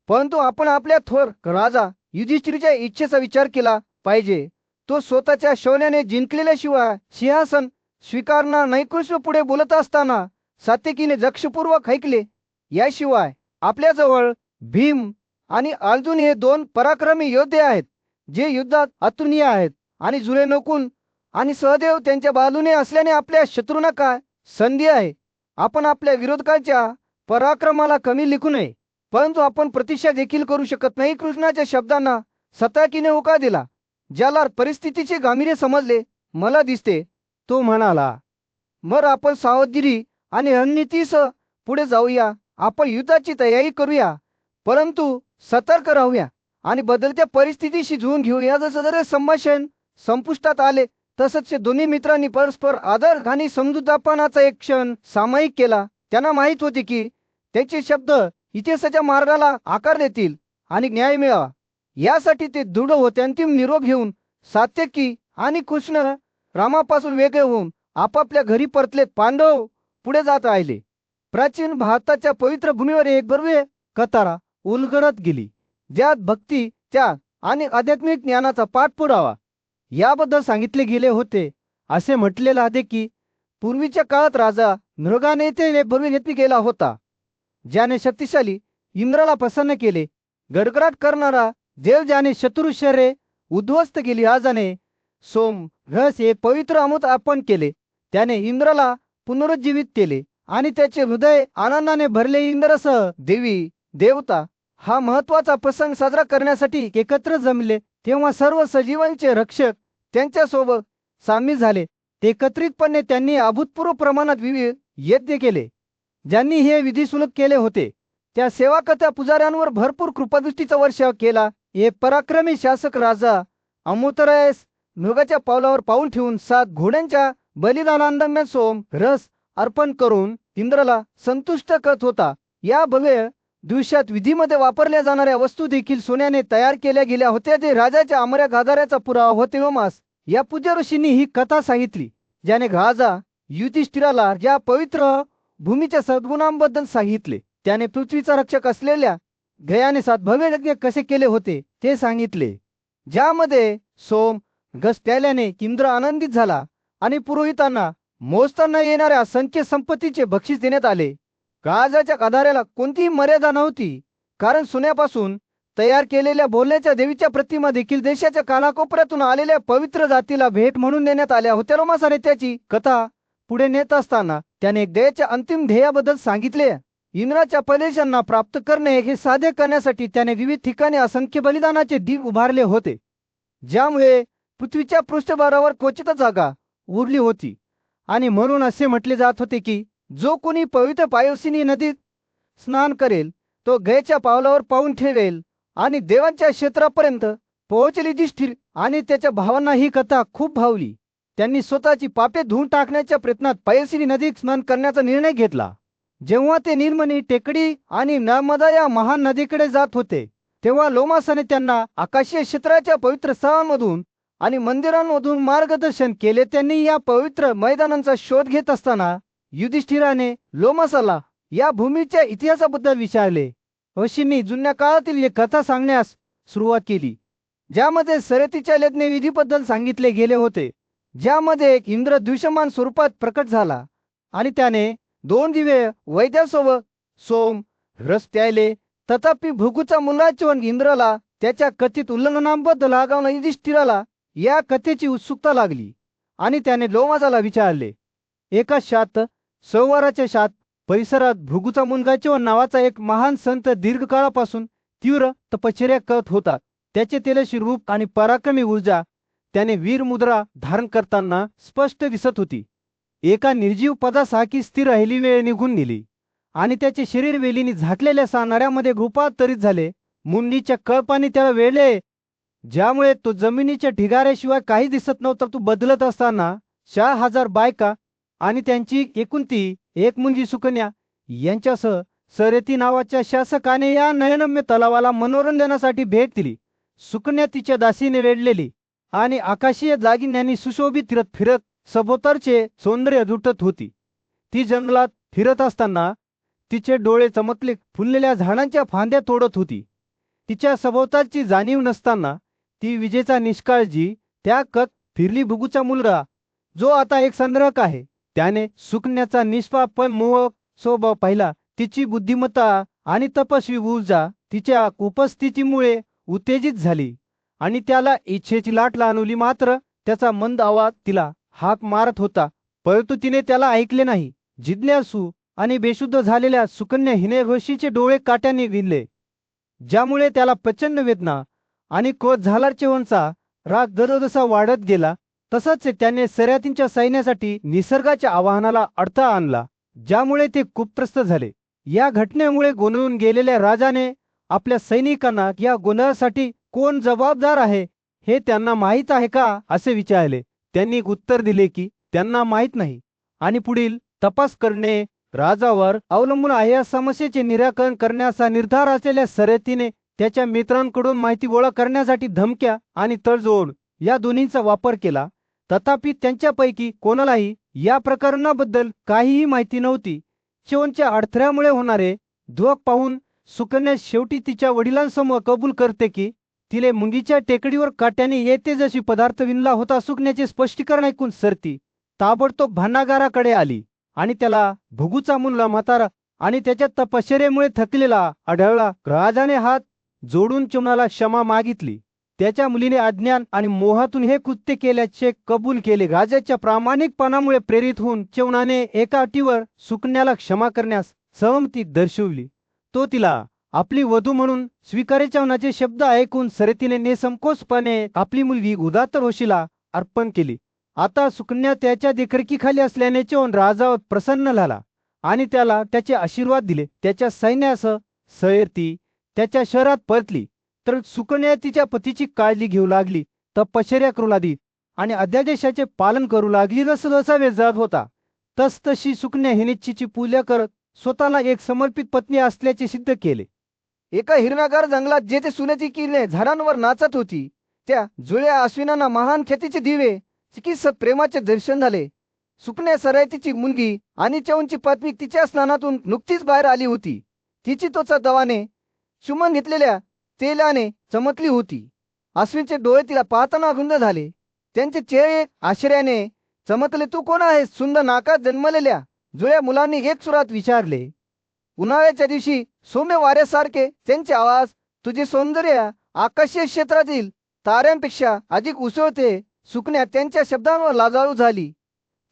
परंतु आपण आपल्या थोर राजा युधिष्ठिरच्या इच्छेचा विचार केला पाहिजे. तो स्वतःच्या शौर्याने जिंकलेल्याशिवाय सिंहासन स्वीकारणार नाही. कृष्ण पुढे बोलत असताना सात्यकीने लक्षपूर्वक ऐकले. याशिवाय आपल्याजवळ भीम आणि अर्जुन हे दोन पराक्रमी योद्धे आहेत, जे युद्धात अतुलनीय आहेत. आणि जुळे नकुल आणि सहदेव त्यांच्या बाजूने असल्याने आपल्या शत्रूंना काय संधी आहे. आपण आपल्या विरोधकांच्या पराक्रमाला कमी लिखू नये, परंतु आपण प्रतीक्षा देखील करू शकत नाही. कृष्णाच्या शब्दांना सात्यकीने होकार दिला. ज्याला परिस्थितीचे गांभीर्य समजले, मला दिसते, तो म्हणाला, मग आपण सावधगिरी आणि रणनीतीसह पुढे जाऊया. आपण युद्धाची तयारी करूया, परंतु सतर्क राहूया आणि बदलत्या परिस्थितीशी जुळून घेऊया. जसं संभाषण संपुष्टात आले तसंच दोन्ही मित्रांनी परस्पर आदर आणि समजूतदारपणाचा एक क्षण सामायिक केला. त्यांना माहित होते की त्याचे शब्द इतिहासाच्या मार्गाला आकार देतील आणि न्याय मिळावा, यासाठी ते दृढ होते. अंतिम निरोप घेऊन सात्यकी आणि कृष्ण रामापासून वेगळे होऊन आपापल्या घरी परतलेत. पांडव पुढे जात राहिले. प्राचीन भारताच्या पवित्र भूमीवर एक भव्य कतारा उलगडत गेली, ज्यात भक्ती, त्याग आणि आध्यात्मिक ज्ञानाचा पाठपुरावा याबद्दल सांगितले गेले होते. असे म्हटलेले आहे की पूर्वीच्या काळात राजा नृगाने ते भव्य घेतली गेला होता, ज्याने शक्तिशाली इंद्राला प्रसन्न केले. गडगडाट करणारा देव ज्याने शत्रू शहरे उद्ध्वस्त केली, राजाने सोम रस हे पवित्र अमृत अर्पण केले. त्याने इंद्राला पुनरुज्जीवित केले आणि त्याचे हृदय आनंदाने भरले. इंद्रसह देवी देवता हा महत्वाचा प्रसंग साजरा करण्यासाठी एकत्र जमले. तेव्हा सर्व सजीवांचे रक्षक त्यांच्यासोबत सामील झाले. एकत्रितपणे त्यांनी अभूतपूर्व प्रमाणात विविध यज्ञ केले. ज्यांनी हे विधी सुलभ केले होते त्या सेवाकर्त्या पुजाऱ्यांवर भरपूर कृपादृष्टीचा वर्षाव केला. हे पराक्रमी शासक राजा अमृतरायस मृगाच्या पावलावर पाऊल ठेवून 7 घोड्यांच्या बलिदानादरम्यान सोम रस अर्पण करून इंद्राला संतुष्ट करत होता. या भव्य दिवसात विधीमध्ये वापरल्या जाणाऱ्या वस्तू देखील सोन्याने तयार केल्या गेल्या होत्या, जे राजाच्या अमर्या गाजाऱ्याचा पुरावा होते. मास या पूज्य ऋषींनी ही कथा सांगितली, ज्याने राजा युधिष्ठिराला या पवित्र भूमीच्या सद्गुणांबद्दल सांगितले. त्याने पृथ्वीचा रक्षक असलेल्या गयाने 7 भव्य यज्ञ कसे केले होते ते सांगितले, ज्यामध्ये सोम रस प्यायल्याने इंद्र आनंदित झाला आणि पुरोहितांना मोजता न येणाऱ्या असंख्य संपत्तीचे बक्षीस देण्यात आले. राजाच्या गाजाऱ्याला कोणतीही मर्यादा नव्हती, कारण सोन्यापासून तयार केलेल्या बोलण्याच्या देवीच्या प्रतिमा देखील देशाच्या कानाकोपऱ्यातून आलेल्या पवित्र जातीला भेट म्हणून देण्यात आल्या होत्या. रोमासाने त्याची कथा पुढे नेत असताना त्याने दयेच्या अंतिम ध्येयाबद्दल सांगितले. इंद्राच्या पैलशांना प्राप्त करणे हे साध्य करण्यासाठी त्याने विविध ठिकाणी असंख्य बलिदानाचे दीप उभारले होते, ज्यामुळे पृथ्वीच्या पृष्ठभागावर क्वचित जागा उरली होती. आणि म्हणून असे म्हटले जात होते की जो कोणी पवित्र पायोसिनी नदीत स्नान करेल तो गयेच्या पावलावर पाऊल ठेवेल आणि देवांच्या क्षेत्रापर्यंत पोहोचेल. युधिष्ठिर आणि त्याच्या भावांना ही कथा खूप भावली. त्यांनी स्वतःची पापे धुवून टाकण्याच्या प्रयत्नात पायोसिनी नदीत स्नान करण्याचा निर्णय घेतला. जेव्हा ते निर्मणी टेकडी आणि नर्मदा या महान नदीकडे जात होते, तेव्हा लोमासाने त्यांना आकाशीय क्षेत्राच्या पवित्र स्थळांमधून आणि मंदिरांमधून मार्गदर्शन केले. त्यांनी या पवित्र मैदानांचा शोध घेत असताना युधिष्ठिराने लोमासाला या भूमीच्या इतिहासाबद्दल विचारले. ऋषींनी जुन्या काळातील एक कथा सांगण्यास सुरुवात केली, ज्यामध्ये शर्यतीच्या यज्ञ विधीबद्दल सांगितले गेले होते, ज्यामध्ये एक इंद्र दृश्यमान स्वरूपात प्रकट झाला आणि त्याने 2 दिव्य वैद्यासोबत सोम रस प्यायले. तथापि भृगूचा मुलाचे इंद्राला त्याच्या कथित उल्लंघनाबद्दल रागावून युधिष्ठिराला या कथेची उत्सुकता लागली आणि त्याने लोमासाला विचारले. एका संवराच्या परिसरात भृगूचा मुलगा नावाचा एक महान संत दीर्घकाळापासून तीव्र तपश्चर्या करत होता. त्याचे तेजस्वी रूप आणि पराक्रमी ऊर्जा त्याने वीर मुद्रा धारण करताना स्पष्ट दिसत होती. एका निर्जीव पदासारखी स्थिर राहिली वेळ निघून गेली आणि त्याचे शरीर वेलीने झाकलेल्या सानाऱ्यामध्ये रूपांतरित झाले. मुंडीच्या कळपाने त्याला वेढले, ज्यामुळे तो जमिनीच्या ढिगाऱ्याशिवाय काही दिसत नव्हता. तो बदलत असताना 4000 बायका आणि त्यांची एकूण ती एक मुलगी सुकन्या यांच्यासह शर्यती नावाच्या शासकाने या नयनम्य तलावाला मनोरंजनासाठी भेट दिली. सुकन्या तिच्या दासीने वेढलेली आणि आकाशीय दागिन्यांनी सुशोभित फिरत सभोवतालचे सौंदर्य लुटत होती. ती जंगलात फिरत असताना तिचे डोळे चमकले फुललेल्या झाडांच्या फांद्या तोडत होती. तिच्या सभोवतालची जाणीव नसताना ती विजेचा निष्काळजी त्या कत फिरली. भृगूचा मुलगा, जो आता एक संग्राहक आहे, त्याने सुकन्याचा निष्पाप पण मोहक स्वभाव पाहिला. तिची बुद्धिमत्ता आणि तपस्वी ऊर्जा तिच्या उपस्थितीमुळे उत्तेजित झाली आणि त्याला इच्छेची लाट जाणवली. मात्र त्याचा मंद आवाज तिला हाक मारत होता, परंतु तिने त्याला ऐकले नाही. जिज्ञासू आणि बेशुद्ध झालेल्या सुकन्या हिने ऋषीचे डोळे काट्याने विणले, ज्यामुळे त्याला प्रचंड वेदना आणि क्रोध झाला. चेवनचा राग जसजसा वाढत गेला तसंच त्याने शर्यतींच्या सैन्यासाठी निसर्गाच्या आवाहनाला अडथळा आणला, ज्यामुळे ते खूप त्रस्त झाले. या घटनेमुळे गोंधळून गेलेल्या राजाने आपल्या सैनिकांना या गोंधळासाठी कोण जबाबदार आहे हे त्यांना माहीत आहे का असे विचारले. त्यांनी उत्तर दिले की त्यांना माहीत नाही आणि पुढील तपास करणे राजावर अवलंबून आहे. या समस्येचे निराकरण करण्याचा निर्धार असलेल्या शर्यतीने त्याच्या मित्रांकडून माहिती गोळा करण्यासाठी धमक्या आणि तडजोड या दोन्हींचा वापर केला. तथापि त्यांच्यापैकी कोणालाही या प्रकरणाबद्दल काहीही माहिती नव्हती. च्यवनच्या अडथळ्यामुळे होणारे दुःख पाहून सुकन्या शेवटी तिच्या वडिलांसमोर कबूल करते की तिले मुंगीच्या टेकडीवर काट्याने येते जशी पदार्थ विणला होता. सुकण्याचे स्पष्टीकरण ऐकून सरती ताबडतोब भांडागाराकडे आली आणि त्याला भुगूचा मुलगा म्हातारा आणि त्याच्या तपश्चर्येमुळे थकलेला आढळला. राजाने हात जोडून च्यवनाला क्षमा मागितली. त्याच्या मुलीने अज्ञान आणि मोहातून हे कृत्य केल्याचे कबूल केले. राजाच्या प्रामाणिकपणामुळे प्रेरित होऊन च्यवनाने एका अटीवर सुकन्याला क्षमा करण्यास सहमती दर्शवली. तो तिला आपली वधू म्हणून स्वीकारायचे शब्द ऐकून सरतीने निसंकोचपणे आपली मुलगी उदात्त अर्पण केली. आता सुकन्या त्याच्या देखरेखीखाली असल्याने च्यवन राजावर प्रसन्न झाला आणि त्याला त्याचे आशीर्वाद दिले. त्याच्या सैन्यासह सरती त्याच्या शहरात परतली तर सुकन्या तिच्या पतीची काळजी घेऊ लागली, तपश्चर्या करू लागली आणि अध्यादेशाचे पालन करू लागली. जसा वेळ जात होता तसतशी सुकन्या हिनिच्छेची पूजा करत स्वतःला एक समर्पित पत्नी असल्याचे सिद्ध केले. एका हिरव्यागार जंगलात जेथे सोन्याची किरणे झाडांवर नाचत होती, त्या जुळ्या अश्विनांना महान ख्यातीचे दिवे चिकित्सक प्रेमाचे दर्शन झाले. सुकन्या सरयतीची मुलगी आणि च्यवनची पत्नी तिच्या स्नानातून नुकतीच बाहेर आली होती. तिची त्वचा दवाने चुंबन घेतलेल्या तेलाने चमकली होती. अश्विनचे डोळे तिला पाहताना रुंद झाले. त्यांचे चेहरे आश्चर्याने चमकले. तू कोण आहेस? सुंदर नाकात जन्मलेल्या जुळ्या मुलांनी एक सुरात विचारले. उन्हाळ्याच्या दिवशी सौम्य वाऱ्यासारखे त्यांचे आवाज. तुझे सौंदर्य आकाशीय क्षेत्रातील ताऱ्यांपेक्षा अधिक उसळते. सुकन्या त्यांच्या शब्दांवर लाजाळू झाली.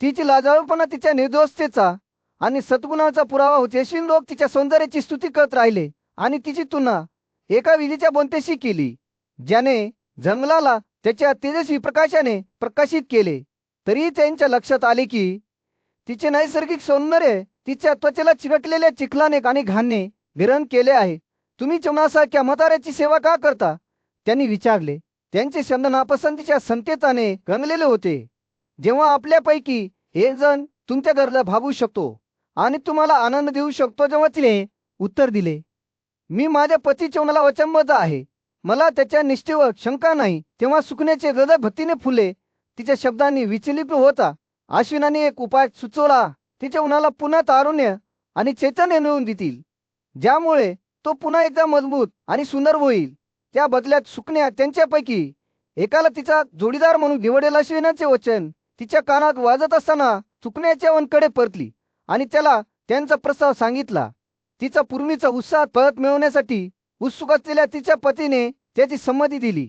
तिची लाजाळूपणा तिच्या निर्दोषतेचा आणि सद्गुणाचा पुरावा होते. अश्विन लोक तिच्या सौंदर्याची स्तुती करत राहिले आणि तिची तुलना एका विजेच्या बोंतेशी केली, ज्याने जंगलाला त्याच्या तेजस्वी प्रकाशाने प्रकाशित केले. तरी त्यांच्या लक्षात आले की तिचे नैसर्गिक सौंदर्य तिच्या त्वचेला चिकटलेल्या चिखलाने आणि घाणने विरन केले आहे. तुम्ही च्यवनासारख्या म्हाताऱ्याची सेवा का करता? त्यांनी विचारले. त्यांचे शब्द नापसंतीच्या संकेताने रंगलेले होते. जेव्हा आपल्यापैकी एक जण तुमच्या घरला भागू शकतो आणि तुम्हाला आनंद देऊ शकतो, जेव्हा तिने उत्तर दिले, मी माझ्या पती च्यवनाला वचनबद्ध आहे, मला त्याच्या निष्ठेवर शंका नाही, तेव्हा सुकण्याचे हृदय भक्तीने फुले. तिच्या शब्दांनी विचलित होता अश्विनाने एक उपाय सुचवला. तिच्या उन्हाला पुन्हा तारुण्य आणि चैतन्य मिळवून देतील, ज्यामुळे तो पुन्हा एकदा मजबूत आणि सुंदर होईल. त्या बदल्यात सुकन्या त्यांच्यापैकी एकाला तिचा जोडीदार म्हणून निवडेल. अश्विनाचे वचन तिच्या कानात वाजत असताना सुकन्याच्या वनकडे परतली आणि त्याला त्यांचा प्रस्ताव सांगितला. तिचा पूर्वीचा उत्साह परत मिळवण्यासाठी उत्सुक असलेल्या तिच्या पतीने त्याची संमती दिली.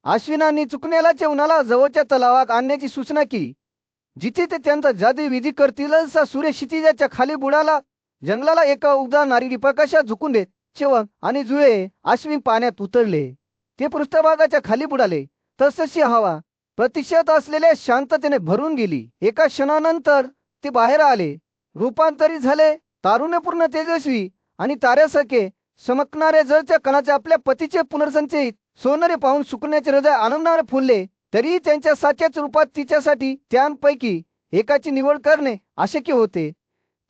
अश्विनांनी सुकन्याला च्यवनाला जवळच्या तलावात आणण्याची सूचना केली, जिथे ते त्यांचा जादू विधी करतील. असा सूर्य क्षितिजाच्या खाली बुडाला. जंगलाला एका उबदार नारिडी प्रकाशात झुकून देत च्यवन आणि जुळे अश्विन पाण्यात उतरले. ते पृष्ठभागाच्या खाली बुडाले. तसतशी हवा प्रतीक्षेत असलेल्या शांततेने भरून गेली. एका क्षणानंतर ते बाहेर आले, रूपांतरित झाले. तारुण्यपूर्ण, तेजस्वी आणि ताऱ्यासारखे चमकणारे जळच्या कणाचे आपल्या पतीचे पुनर्संचयित सौंदर्य पाहून सुकण्याचे हृदय आनंदाने फुलले. तरी त्यांच्या साच्याच रूपात तिच्यासाठी त्यांपैकी एकाची निवड करणे अशक्य होते.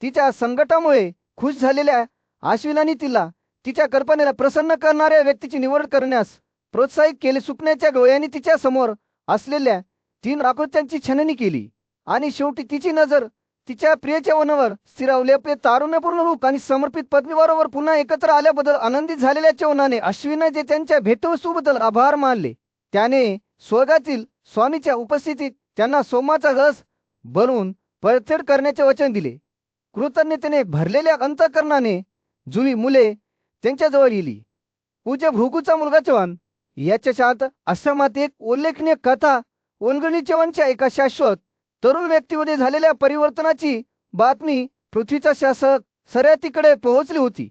तिच्या संकटामुळे खुश झालेल्या अश्विनाने तिला तिच्या कल्पनेला प्रसन्न करणाऱ्या व्यक्तीची निवड करण्यास प्रोत्साहित केले. सुकण्याच्या डोळ्यांनी तिच्या समोर असलेल्या 3 आकृत्यांची छाननी केली आणि शेवटी तिची नजर तिच्या प्रियच्या वनावर स्थिरावली. आपले तारुण्यपूर्ण रूप आणि समर्पित पत्नीबरोबर पुन्हा एकत्र आल्याबद्दल आनंदित झालेल्या च्यवनाने अश्विनाचे त्यांच्या भेटवस्तूबद्दल आभार मानले. त्याने स्वर्गातील स्वामीच्या उपस्थितीत त्यांना सोमाचा रस बनवून परतफेड करण्याचे वचन दिले. कृतज्ञतेने भरलेल्या अंतःकरणाने जुळी मुले त्यांच्याजवळ येली. पूज्य भृगूचा मुलगा च्यवन याच्या शांत आश्रमात एक उल्लेखनीय कथा ओलगणी च्यवनच्या एका शाश्वत तरुण व्यक्तीमध्ये झालेल्या परिवर्तनाची बातमी पृथ्वीचा शासक सरयतीकडे पोहोचली होती,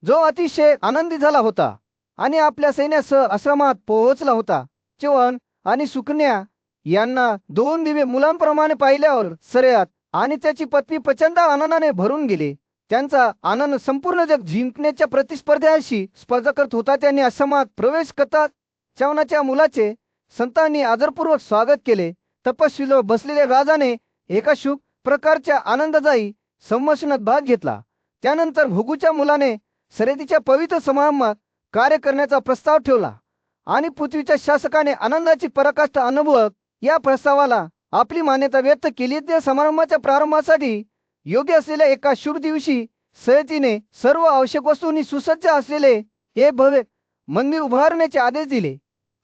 जो अतिशय आनंदी झाला होता आणि आपल्या सैन्यासह आश्रमात पोहोचला होता. च्यवन आणि सुकन्या यांना 2 दिव्य मुलांप्रमाणे पाहिल्यावर सरयात आणि त्याची पत्नी प्रचंड आनंदाने भरून गेले. त्यांचा आनंद संपूर्ण जग जिंकण्याच्या प्रतिस्पर्ध्याशी स्पर्धा करत होता. त्यांनी आश्रमात प्रवेश करतात च्यवनाच्या मुलाचे संतांनी आदरपूर्वक स्वागत केले. तपस्वीलो बसलेल्या राजाने एका शुभ प्रकारच्या आनंददायी संभाषणात भाग घेतला. त्यानंतर भृगूच्या मुलाने सरयतीच्या पवित्र समारंभात कार्य करण्याचा प्रस्ताव ठेवला आणि पृथ्वीच्या शासकाने आनंदाची पराकाष्ठा अनुभवत या प्रस्तावाला आपली मान्यता व्यक्त केली. त्या समारंभाच्या प्रारंभासाठी योग्य असलेल्या एका शुभ दिवशी सयतीने सर्व आवश्यक वस्तूंनी सुसज्ज असलेले हे भव्य मंदिर उभारण्याचे आदेश दिले.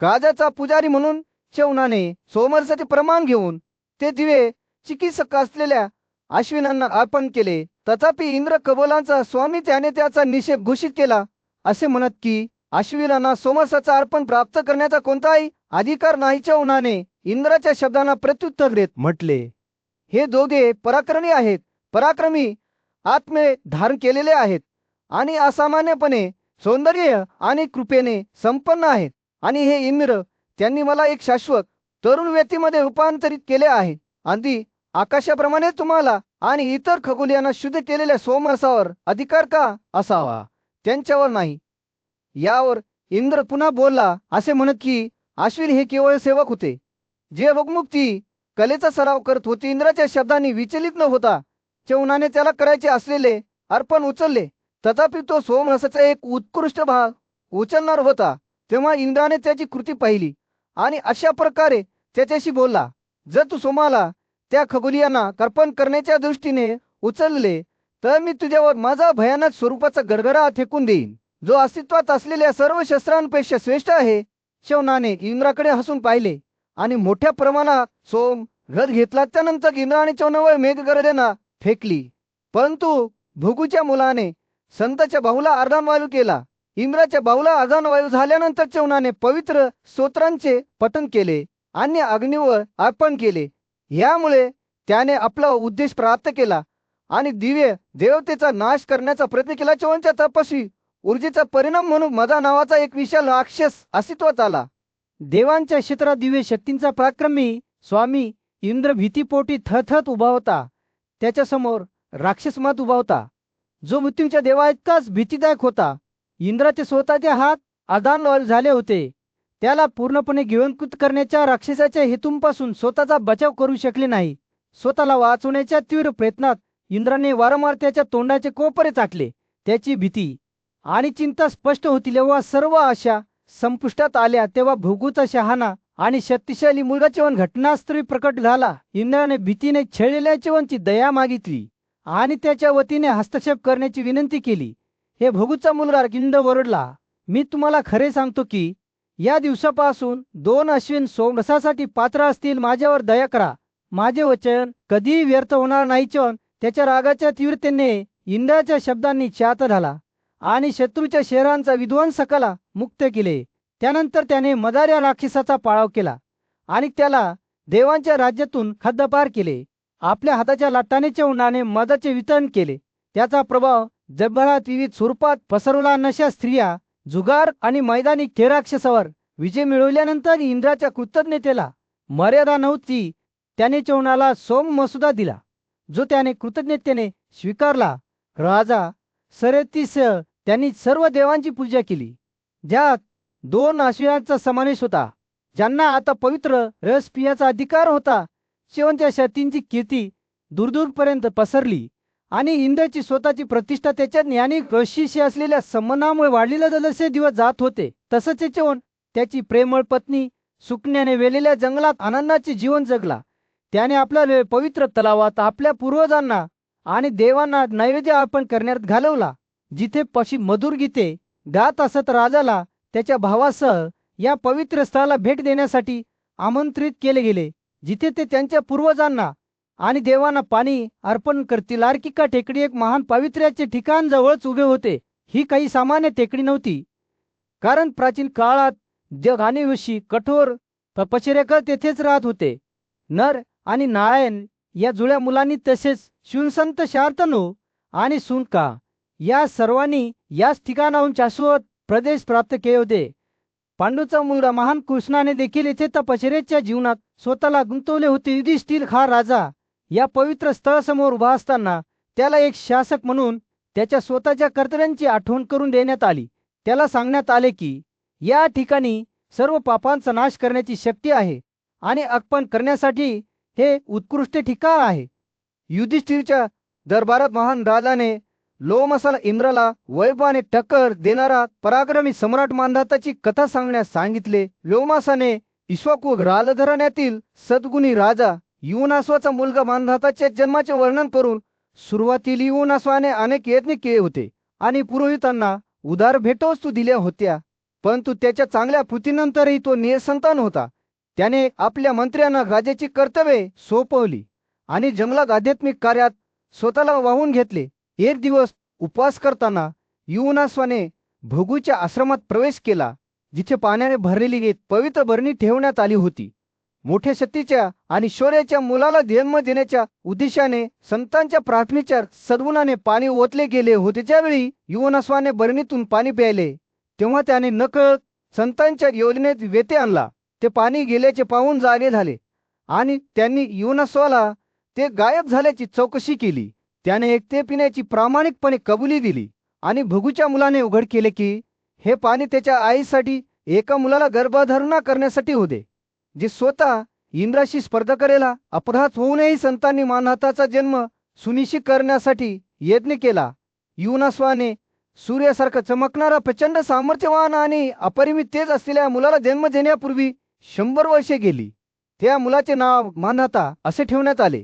राजाचा पुजारी म्हणून चौनाने सोमरसाचे प्रमाण घेऊन ते दिवे चिकित्सक असलेल्या अश्विनांना अर्पण केले. तथापि इंद्र कबोलांचा स्वामी त्याने त्याचा निषेध घोषित केला, असे म्हणत की अश्विनांना सोमरसाचा अर्पण प्राप्त करण्याचा कोणताही अधिकार नाही. चौनाने इंद्राच्या शब्दांना प्रत्युत्तर देत म्हटले, हे दोघे पराक्रमी आहेत, पराक्रमी आत्मे धारण केलेले आहेत आणि असामान्यपणे सौंदर्य आणि कृपेने संपन्न आहेत. आणि हे इंद्र, त्यांनी मला एक शाश्वत तरुण व्यक्तीमध्ये रूपांतरित केले आहे. आणि आकाशाप्रमाणे तुम्हाला आणि इतर खगोलीयांना शुद्ध केलेल्या सोमरसावर अधिकार का असावा, त्यांच्यावर नाही. यावर इंद्र पुन्हा बोलला, असे म्हणत की अश्विन हे केवळ सेवक होते, जे रोगमुक्ती कलेचा सराव करत होते. इंद्राच्या शब्दांनी विचलित न होता चौनाने त्याला करायचे असलेले अर्पण उचलले. तथापि तो सोमरसाचा एक उत्कृष्ट भाग उचलणार होता. तेव्हा इंद्राने त्याची कृती पाहिली आणि अशा प्रकारे त्याच्याशी बोलला, जर तू सोमाला त्या खगोलीयांना अर्पण करण्याच्या दृष्टीने उचलले तर मी तुझ्यावर माझा भयानक स्वरूपाचा गरगरा फेकून देईन, जो अस्तित्वात असलेल्या सर्व शस्त्रांपेक्षा श्रेष्ठ आहे. शौनाने इंद्राकडे हसून पाहिले आणि मोठ्या प्रमाणात सोम रथ घेतला. त्यानंतर इंद्राने चौनावर मेघगर्जना फेकली, परंतु भृगूच्या मुलाने संताच्या बाहुला अर्धांवायू केला. इंद्राच्या बाहुला अर्धांवायू झाल्यानंतर चौनाने पवित्र स्तोत्रांचे पठण केले आणि अग्नीवर अर्पण केले. यामुळे त्याने आपला उद्देश प्राप्त केला आणि दिव्य देवतेचा नाश करण्याचा प्रयत्न केला. चौनाच्या तपस्वी ऊर्जेचा परिणाम म्हणून मदा नावाचा एक विशाल राक्षस अस्तित्वात आला. देवांच्या क्षेत्रात दिव्य शक्तींचा पराक्रमी स्वामी इंद्र भीतीपोटी थरथरत उभा होता. त्याच्यासमोर राक्षसमत उभा होता, जो मृत्यूंच्या देवा इतकाच भीतीदायक होता. इंद्राचे स्वतःचे हात अर्धांवायू झाले होते. त्याला पूर्णपणे गिळंकृत करण्याच्या राक्षसाच्या हेतूंपासून स्वतःचा बचाव करू शकले नाही. स्वतःला वाचवण्याच्या तीव्र प्रयत्नात इंद्राने वारंवार त्याच्या तोंडाचे कोपरे चाटले. त्याची भीती आणि चिंता स्पष्ट होती. जेव्हा सर्व आशा संपुष्टात आल्या तेव्हा भृगूचा शहाणा आणि शक्तिशाली मुलगा च्यवन घटनास्थळी प्रकट झाला. इंद्राने भीतीने छळलेल्या च्यवनची दया मागितली आणि त्याच्या वतीने हस्तक्षेप करण्याची विनंती केली. हे भृगूचा मुलगा इंद्र ओरडला, मी तुम्हाला खरे सांगतो की या दिवसापासून 2 अश्विन सोमरसासाठी पात्र असतील. माझ्यावर दया करा, माझे वचन कधीही व्यर्थ होणार नाही. च्यवन त्याच्या रागाच्या तीव्रतेने इंद्राच्या शब्दांनी शांत झाला आणि शत्रूच्या शहरांचा विध्वंसकाला मुक्त केले. त्यानंतर त्याने मदार राक्षसाचा पाळाव केला आणि त्याला देवांच्या राज्यातून हद्दपार केले. आपल्या हाताच्या लाटाने चौनाने मदाचे वितरण केले. त्याचा प्रभाव जगभरात विविध स्वरूपात पसरवला. नशा, स्त्रिया, जुगार आणि मैदानी खेळ राक्षसावर विजय मिळवल्यानंतर इंद्राच्या कृतज्ञतेला मर्यादा नव्हती. त्याने चौनाला सोम मसुदा दिला, जो त्याने कृतज्ञतेने स्वीकारला. राजा सरेतीसह त्यांनी सर्व देवांची पूजा केली, ज्यात 2 अश्विनांचा समावेश होता, ज्यांना आता पवित्र रस पियाचा अधिकार होता. च्यवनच्या शक्तींची कीर्ती दूरदूरपर्यंत पसरली आणि इंद्राची स्वतःची प्रतिष्ठा त्याच्या ज्ञानी ऋषीशी असलेल्या संबंधामुळे वाढलेला जसे दिवस जात होते, तसंच च्यवन त्याची प्रेमळ पत्नी सुकन्याने वेलेल्या जंगलात आनंदाचे जीवन जगला. त्याने आपला वेळ पवित्र तलावात आपल्या पूर्वजांना आणि देवांना नैवेद्य अर्पण करण्यात घालवला, जिथे पक्षी मधुर गीते गात असत. राजाला त्याच्या भावासह या पवित्र स्थळाला भेट देण्यासाठी आमंत्रित केले गेले, जिथे ते त्यांच्या पूर्वजांना आणि देवांना पाणी अर्पण करतील. आर्किका टेकडी एक महान पावित्र्याचे ठिकाण जवळच उभे होते. ही काही सामान्य टेकडी नव्हती, कारण प्राचीन काळात जग आणि ऋषी कठोर तपश्चर्या तेथेच राहत होते. नर आणि नारायण या जुळ्या मुलांनी, तसेच शिवसंत शांतनु आणि सुनका या सर्वांनी याच ठिकाणाहून शाश्वत प्रदेश प्राप्त केले होते. पांडूचा मुलगा महान कृष्णाने देखील येथे तपश्चर्येच्या जीवनात स्वतःला गुंतवले होते. युधिष्ठिर हा राजा या पवित्र स्थळासमोर उभा असताना त्याला एक शासक म्हणून त्याच्या स्वतःच्या कर्तव्यांची आठवण करून देण्यात आली. त्याला सांगण्यात आले की या ठिकाणी सर्व पापांचा नाश करण्याची शक्ती आहे आणि अर्पण करण्यासाठी हे उत्कृष्ट ठिकाण आहे. युधिष्ठिरच्या दरबारात महान राजाने लोमसाला इंद्राला वैभवाने टक्कर देणारा पराक्रमी सम्राट मांधाताची कथा सांगण्यास सांगितले. लोमसाने इक्ष्वाकू राजघराण्यातील सद्गुणी राजा युवनाश्वाचा मुलगा मांधाताच्या जन्माचे वर्णन करून सुरुवातीला युनास्वाने अनेक यत्न केले होते आणि पुरोहितांना उदार भेटवस्तू दिल्या होत्या, परंतु त्याच्या चांगल्या कृतीनंतरही तो निसंतान होता. त्याने आपल्या मंत्र्यांना राजाची कर्तव्ये सोपवली आणि जंगलात आध्यात्मिक कार्यात स्वतःला वाहून घेतले. एक दिवस उपवास करताना युनास्वाने भृगूच्या आश्रमात प्रवेश केला, जिथे पाण्याने भरलेली एक पवित्र भरणी ठेवण्यात आली होती. मोठ्या शक्तीच्या आणि शौर्याच्या मुलाला जन्म देण्याच्या उद्देशाने संतांच्या प्रार्थनेच्या सद्गुणाने पाणी ओतले गेले होते. ज्यावेळी युनास्वाने भरणीतून पाणी प्यायले, तेव्हा त्याने नकळत संतांच्या योजनेत व्यत्यय आणला. ते पाणी गेल्याचे पाहून जागे झाले आणि त्यांनी युनास्वाला ते गायब झाल्याची चौकशी केली. त्याने एक ते पिण्याची प्रामाणिकपणे कबुली दिली आणि भृगूच्या मुलाने उघड केले की हे पाणी त्याच्या आईसाठी एका मुलाला गर्भधारणा करण्यासाठी होते, जे स्वतः इंद्राशी स्पर्धा करेला. अपघात होऊनही संतांनी मानहाताचा जन्म सुनिश्चित करण्यासाठी यत्न केला. युनास्वाने सूर्यासारखा चमकणारा, प्रचंड सामर्थ्यवान आणि अपरिमित तेज असलेल्या मुलाला जन्म देण्यापूर्वी 100 वर्षे गेली. त्या मुलाचे नाव मानहाता असे ठेवण्यात आले,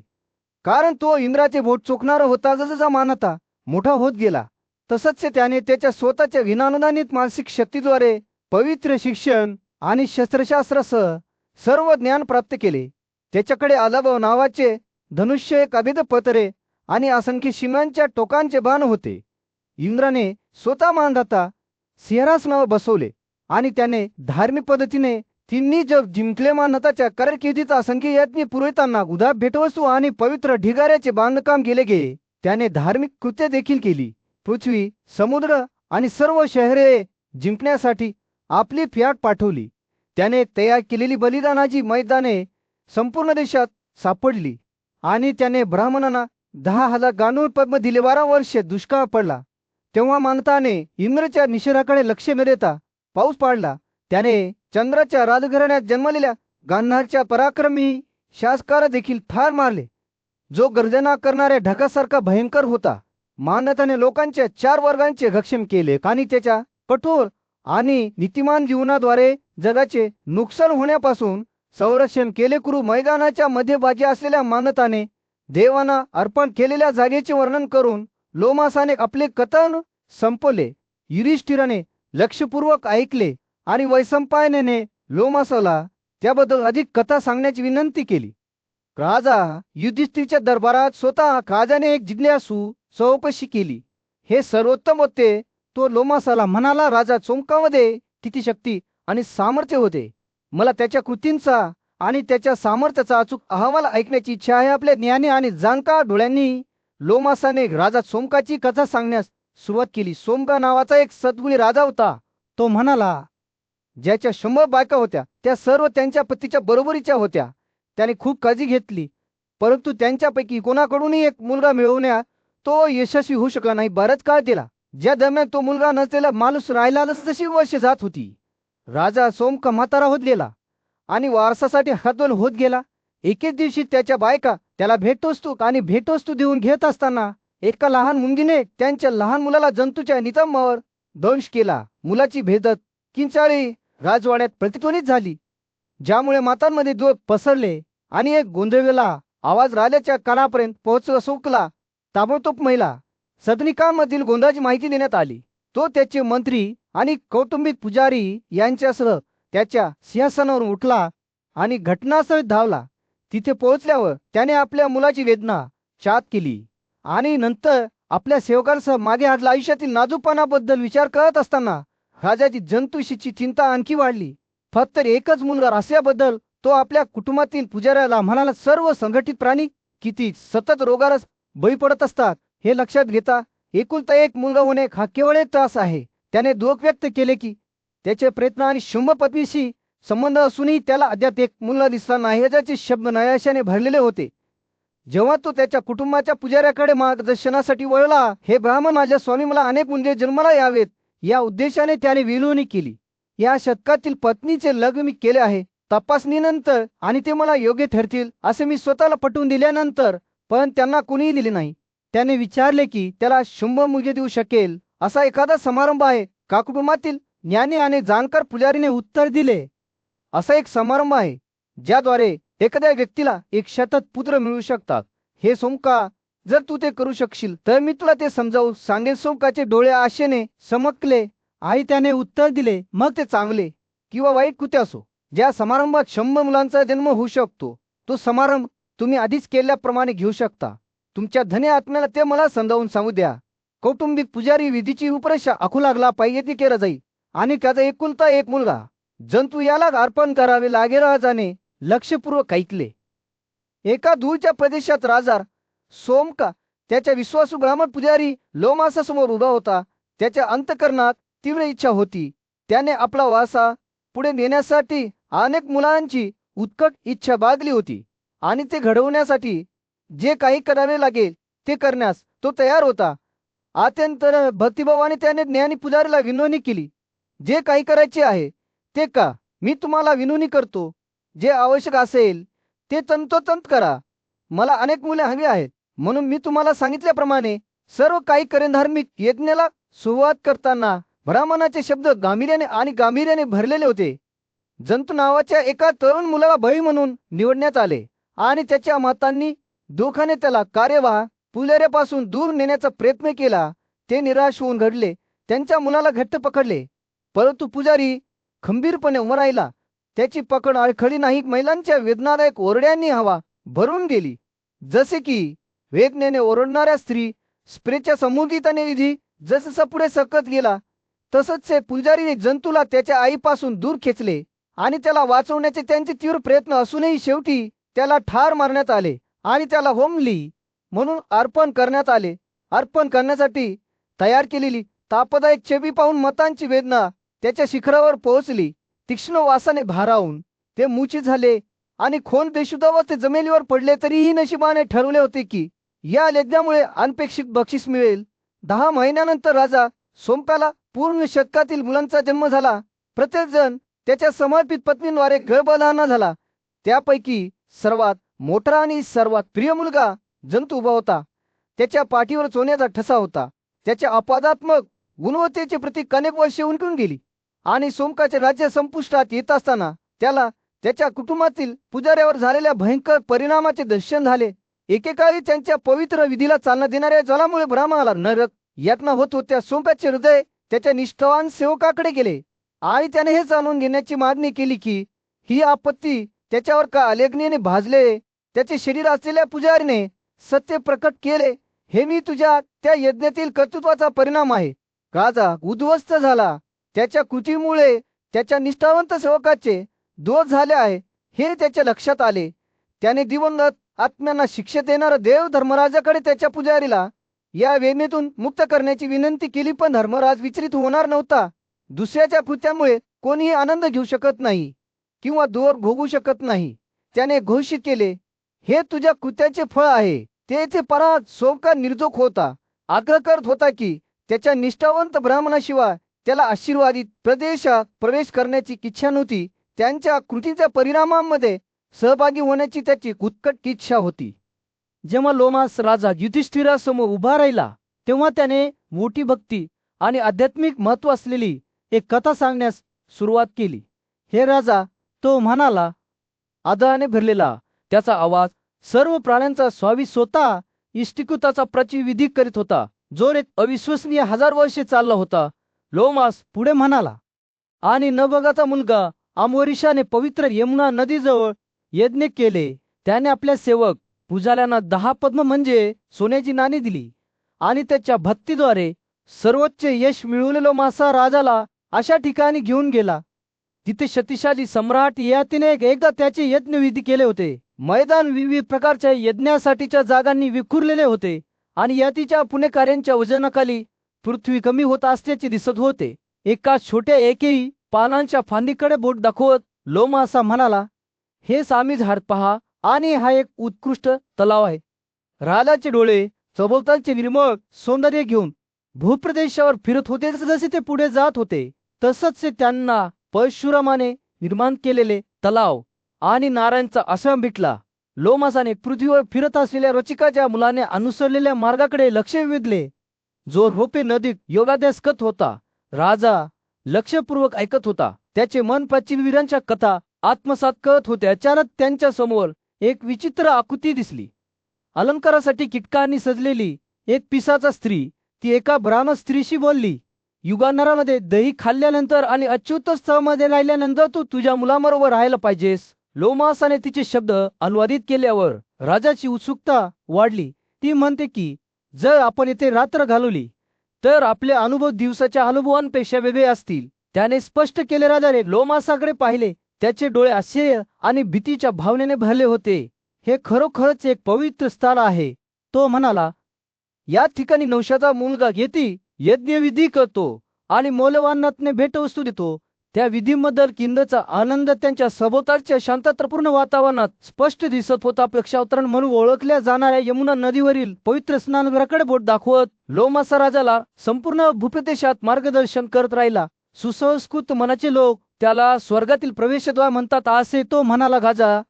कारण तो इंद्राचे बोट चोखणारा होता. जसा मानहाता मोठा होत गेला, तसंच त्याने त्याच्या स्वतःच्या विनानुदानित मानसिक शक्तीद्वारे पवित्र शिक्षण आणि शस्त्रशास्त्रासह सर्व ज्ञान प्राप्त केले. त्याच्याकडे अलाभाव नावाचे धनुष्य, एक अभेद पत्रे आणि असंख्य शिमांच्या टोकांचे बाण होते. इंद्राने स्वतः मानधाता सिंहासनावर बसवले आणि त्याने धार्मिक पद्धतीने तिन्ही जग जिंकले. मानधाताच्या कारकिर्दीत असंख्य यज्ञ, पुरोहितांना उदार भेटवस्तू आणि पवित्र ढिगाऱ्याचे बांधकाम केले गेले. त्याने धार्मिक कृत्य देखील केली. पृथ्वी, समुद्र आणि सर्व शहरे जिंकण्यासाठी आपली फॅट पाठवली. त्याने तयार केलेली बलिदानाची मैदाने संपूर्ण देशात सापडली आणि त्याने ब्राह्मणांना 10,000 गांडूळ पद्म दिले. 12 वर्षे दुष्काळ पडला, तेव्हा मानताने इंद्राच्या निषेधाकडे लक्ष न देता पाऊस पाडला. त्याने चंद्राच्या राजघराण्यात जन्मलेल्या गांधारच्या पराक्रमी शासकाला देखील ठार मारले, जो गर्जना करणाऱ्या ढगासारखा भयंकर होता. मानताने लोकांच्या 4 वर्गांचे रक्षण केले आणि त्याच्या कठोर आणि नीतिमान जीवनाद्वारे जगाचे नुकसान होण्यापासून संरक्षण केले. कुरु मैदानाच्या मध्यभागी असलेल्या मानताने देवांना अर्पण केलेल्या जागेचे वर्णन करून लोमासाने आपले कथन संपवले. युधिष्ठिराने लक्षपूर्वक ऐकले आणि वैशंपायनेने लोमासाला त्याबद्दल अधिक कथा सांगण्याची विनंती केली. राजा युधिष्ठिरच्या दरबारात स्वतः राजाने एक जिज्ञासू चौकशी केली. हे सर्वोत्तम होते. तो लोमासाला म्हणाला, राजा चोमकामध्ये किती शक्ती आणि सामर्थ्य होते. मला त्याच्या कृतींचा आणि त्याच्या सामर्थ्याचा अचूक अहवाल ऐकण्याची इच्छा आहे. आपल्या ज्ञानी आणि जाणकार डोळ्यांनी लोमासाने राजा सोमकाची कथा सांगण्यास सुरुवात केली. सोमका नावाचा एक सद्गुणी राजा होता. तो म्हणाला, ज्याच्या 100 बायका होत्या त्या सर्व त्यांच्या पतीच्या बरोबरीच्या होत्या. त्याने खूप काळजी घेतली, परंतु त्यांच्यापैकी कोणाकडूनही एक मुलगा मिळवण्यात तो यशस्वी होऊ शकला नाही. बराच काळ गेला, ज्या दरम्यान तो मुलगा नसलेला माणूस राहिला. जशी वर्षे जात होती, राजा सोमका म्हातारा होत गेला आणि वारसासाठी हतबल होत गेला. एकेच दिवशी त्याच्या बायका त्याला भेटवस्तू देऊन घेत असताना एका लहान मुंगीने त्यांच्या लहान मुलाला जंतूच्या नितंबावर दंश केला. मुलाची भेदत किंचाळी राजवाड्यात प्रतिध्वनित झाली, ज्यामुळे मातांमध्ये दूध पसरले आणि एक गोंधळलेला आवाज राजाच्या कानापर्यंत पोहोचला. सोमकाला ताबडतोब महिला सदनिकांमधील गोंधळाची माहिती देण्यात आली. तो त्याचे मंत्री आणि कौटुंबिक पुजारी यांच्यासह त्याच्या सिंहासनावरून उठला आणि घटनास्थळी धावला. तिथे पोहोचल्यावर त्याने आपल्या मुलाची वेदना चात केली आणि नंतर आपल्या सेवकांसह मागे हटला. आयुष्यातील नाजूकपणाबद्दल विचार करत असताना राजाची जंतुशीची चिंता आणखी वाढली. फक्त एकच मुलगा असल्याबद्दल तो आपल्या कुटुंबातील पुजाऱ्याला म्हणाला, सर्व संघटित प्राणी किती सतत रोगारच बळी पडत असतात हे लक्षात घेता एकुलता एक मुलगा होणे हा केवळ एक त्रास आहे. त्याने दुःख व्यक्त केले की त्याचे प्रयत्न आणि शुंभ पत्नीशी संबंध असूनही त्याला अद्याप एक मुलगा दिसला नाही. त्याचे शब्द नैराश्याने भरलेले होते. जेव्हा तो त्याच्या कुटुंबाच्या पुजाऱ्याकडे मार्गदर्शनासाठी वळला, हे ब्राह्मण, माझ्या स्वामी, मला अनेक मुलगे जन्माला यावेत या उद्देशाने त्याने विनवणी केली. या शतकातील पत्नीचे लग्न मी केले आहे. तपासणीनंतर आणि ते मला योग्य ठरतील असे मी स्वतःला पटवून दिल्यानंतर पण त्यांना कोणीही दिले नाही. त्याने विचारले की त्याला शुंभ मुलगे देऊ शकेल असा एखादा समारंभ आहे का. कुटुंबातील ज्ञानी आणि जाणकार पुजारीने उत्तर दिले, असा एक समारंभ आहे ज्याद्वारे एखाद्या व्यक्तीला एक शतक पुत्र मिळू शकतात. हे सोमका, जर तू ते करू शकशील तर मी तुला ते समजावू सांगेन. शोकाचे डोळे आशेने चमकले. आई त्याने उत्तर दिले, मग ते चांगले किंवा वाईट कुठे असो, ज्या समारंभात 100 मुलांचा जन्म होऊ शकतो, तो समारंभ तुम्ही आधीच केल्याप्रमाणे घेऊ शकता. तुमच्या धन्य आत्म्याला ते मला समजावून सांगू द्या. कौटुंबिक पुजारी विधीची रूपरेषा आखू लागला. पाहिजे ती केलं जाईल. आणि त्याचा एकुलता एक मुलगा जंतू याला अर्पण करावे लागेल. राजाने लक्षपूर्वक ऐकले. एका दूरच्या प्रदेशात राजा सोमका त्याच्या विश्वासू ब्राह्मण पुजारी लोमासासमोर उभा होता. त्याच्या अंतःकरणात तीव्र इच्छा होती. त्याने आपला वारसा पुढे नेण्यासाठी अनेक मुलांची उत्कट इच्छा बाळगली होती आणि ते घडवण्यासाठी जे काही करावे लागेल ते करण्यास तो तयार होता. अत्यंत भक्तिभावाने त्याने ज्ञानी पुजारीला विनवणी केली. जे काही करायचे आहे ते का, मी तुम्हाला विनवणी करतो. जे आवश्यक असेल ते तंतोतंत करा. मला अनेक मुले हवी आहेत, म्हणून मी तुम्हाला सांगितल्याप्रमाणे सर्व काही करेन. धार्मिक यज्ञाला सुरुवात करताना ब्राह्मणाचे शब्द गांभीर्याने भरलेले होते. जंतू नावाच्या एका तरुण मुलाला बळी म्हणून निवडण्यात आले आणि त्याच्या मातांनी दुःखाने त्याला कार्यवाह पुजाऱ्यापासून दूर नेण्याचा प्रयत्न केला. ते निराश होऊन घडले. त्यांच्या मुलाला घट्ट पकडले, परंतु पुजारी खंबीरपणे उभा राहिला. त्याची पकड अडखळली नाही. महिलांच्या वेदनादायक ओरड्यांनी हवा भरून गेली. जसे की वेदनेने ओरडणाऱ्या स्त्रीच्या समुदिताने विधी जसं पुढे सकत गेला, तसंच ते पुजारीने जंतूला त्याच्या आईपासून दूर खेचले आणि त्याला वाचवण्याचे त्यांचे तीव्र प्रयत्न असूनही शेवटी त्याला ठार मारण्यात आले आणि त्याला होमली म्हणून अर्पण करण्यात आले. अर्पण करण्यासाठी तयार केलेली तापदायक छबी पाहून मतांची वेदना त्याच्या शिखरावर पोहोचली. तीक्ष्ण वासाने भारावून ते मूर्छित झाले आणि खोल बेशुद्धावस्थेत जमिनीवर पडले. तरीही नशिबाने ठरवले होते की या यज्ञामुळे अनपेक्षित बक्षीस मिळेल. 10 महिन्यानंतर राजा सोमकाला पूर्ण शतकातील मुलांचा जन्म झाला. प्रत्येक जण त्याच्या समर्पित पत्नीद्वारे गर्भधारणा झाला. त्यापैकी सर्वात मोठा आणि सर्वात प्रिय मुलगा जंतू उभा होता. त्याच्या पाठीवर सोन्याचा ठसा होता. त्याच्या अपवादात्मक गुणवत्तेचे प्रतीक अनेक वर्षे उलटून गेली आणि सोमकाचे राज्य संपुष्टात येत असताना त्याला त्याच्या कुटुंबातील पुजाऱ्यावर झालेल्या भयंकर परिणामाचे दर्शन झाले. एकेकाळी त्यांच्या पवित्र विधीला चालना देणाऱ्या ज्वालामुळे ब्राह्मणाला नरक यातना होत होत्या. सोमकाचे हृदय त्याच्या निष्ठावान सेवकाकडे गेले आणि त्याने हे जाणून घेण्याची मागणी केली की ही आपत्ती त्याच्यावर का अलेगनीने भाजले. त्याचे शरीर असलेल्या पुजारीने सत्य प्रकट केले, हे मी तुझ्या त्या यज्ञातील कर्तृत्वाचा परिणाम आहे. राजा उद्ध्वस्त झाला. त्याच्या कृतीमुळे त्याच्या निष्ठावंत सेवकाचे दोष झाले आहे हे त्याच्या लक्षात आले. त्याने दिवंगत आत्म्यांना शिक्षा देणारा देव धर्मराजाकडे त्याच्या पुजारीला या वेदनेतून मुक्त करण्याची विनंती केली, पण धर्मराज विचलित होणार नव्हता. दुसऱ्याच्या कृत्यामुळे कोणीही आनंद घेऊ शकत नाही किंवा दोर भोगू शकत नाही. त्याने घोषित केले, हे तुझ्या कृत्याचे फळ आहे. तेथे पराग सोमका निर्दोष होता. आग्रह करत होता की त्याच्या निष्ठावंत ब्राह्मणाशिवाय त्याला आशीर्वादित प्रदेशात प्रवेश करण्याची इच्छा नव्हती. त्यांच्या कृतीच्या परिणामांमध्ये सहभागी होण्याची त्याची उत्कट इच्छा होती. जेव्हा लोमास राजा युधिष्ठिरासमोर उभा राहिला तेव्हा त्याने मोठी भक्ती आणि आध्यात्मिक महत्त्व असलेली एक कथा सांगण्यास सुरुवात केली. हे राजा, तो म्हणाला. आदराने भरलेला त्याचा आवाज सर्व प्राण्यांचा स्वामी स्वतः इष्टिकुताचा प्रतिविधी करीत होता, जो एक अविश्वसनीय 1000 वर्षे चालला होता. लोमास पुढे म्हणाला, आणि नबगाचा मुलगा अमोरिशाने पवित्र यमुना नदीजवळ यज्ञ केले. त्याने आपल्या सेवक पुजाऱ्यांना 10 पद्म म्हणजे सोन्याची नाणी दिली आणि त्याच्या भक्तीद्वारे सर्वोच्च यश मिळवलेला मासा राजाला अशा ठिकाणी घेऊन गेला तिथे शक्तिशाली सम्राट ययातीने एकदा त्याचे यज्ञविधी केले होते. मैदान विविध प्रकारच्या यज्ञासाठीच्या जागांनी विखुरलेले होते आणि ययातीच्या पुणेकार्यांच्या वजनाखाली पृथ्वी कमी होत असल्याचे दिसत होते. एका छोट्या एकेही पानांच्या फांदीकडे बोट दाखवत लोमासा म्हणाला, हे सामी झाड पहा आणि हा एक उत्कृष्ट तलाव आहे. राजाचे डोळे सभोवतालचे निर्मळ सौंदर्य घेऊन भूप्रदेशावर फिरत होते. जसे ते पुढे जात होते तसंच ते त्यांना परशुरामाने निर्माण केलेले तलाव आणि नारायणचा आश्रम भेटला. लोमासाने पृथ्वीवर फिरत असलेल्या रचिकाच्या मुलाने अनुसरलेल्या मार्गाकडे लक्ष वेधले, जो रोपे नदीत योगाभ्यास करत होता. राजा लक्षपूर्वक ऐकत होता. त्याचे मन प्राचीन वीरांच्या कथा आत्मसात करत होते. अचानक त्यांच्या समोर एक विचित्र आकृती दिसली. अलंकारासाठी कीटकांनी सजलेली एक पिसाचा स्त्री ती एका ब्राह्मण स्त्रीशी बोलली, युगांतरामध्ये दही खाल्ल्यानंतर आणि अच्युत मध्ये राहिल्यानंतर तू तुझ्या मुलाबरोबर राहायला पाहिजेस. लोमासाने तिचे शब्द अनुवादित केल्यावर राजाची उत्सुकता वाढली. ती म्हणते की जर आपण येथे रात्र घालवली तर आपले अनुभव दिवसाच्या अनुभवांपेक्षा वेगळे असतील. त्याने स्पष्ट केले. राजाने लोमासाकडे पाहिले. त्याचे डोळे आश्चर्य आणि भीतीच्या भावनेने भरले होते. हे खरोखरच एक पवित्र स्थळ आहे. तो म्हणाला, या ठिकाणी नवशाचा मुलगा येती यज्ञविधी करतो आणि मौल्यवानातने भेटवस्तू देतो. त्या विधीबद्दल किंदचा आनंद त्यांच्या सभोवतालच्या शांततापूर्ण वातावरणात स्पष्ट दिसत होता. प्रक्षावतरण म्हणून ओळखल्या जाणाऱ्या यमुना नदीवरील पवित्र स्नानगृहाकडे बोट दाखवत लोमासा राजाला संपूर्ण भूप्रदेशात मार्गदर्शन करत राहिला. सुसंस्कृत मनाचे लोक त्याला स्वर्गातील प्रवेशद्वार म्हणतात असे तो म्हणाला. राजा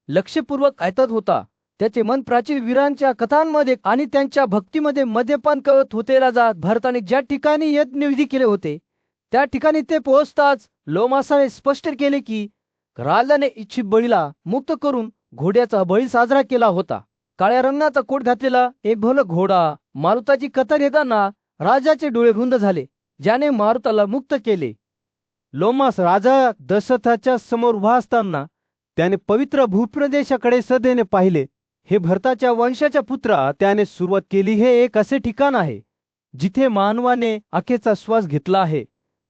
लक्षपूर्वक ऐकत होता. त्याचे मन प्राचीन वीरांच्या कथांमध्ये आणि त्यांच्या भक्तीमध्ये मद्यपान करत होते. राजा भरताने ज्या ठिकाणी यज्ञविधी केले होते त्या ठिकाणी ते पोहोचताच लोमासाने स्पष्ट केले की राजाने इच्छित बळीला मुक्त करून घोड्याचा बळी साजरा केला होता. काळ्या रंगाचा कोट घातलेला एक भोल घोडा मारुताची कतर येताना राजाचे डोळे रुंद झाले. ज्याने मारुताला मुक्त केले. लोमास राजा दशरथाच्या समोर उभा असताना त्याने पवित्र भूप्रदेशाकडे सदैने पाहिले. हे भरताच्या वंशाचा पुत्रा, त्याने सुरुवात केली. हे एक असे ठिकाण आहे जिथे मानवाने अखेरचा श्वास घेतला आहे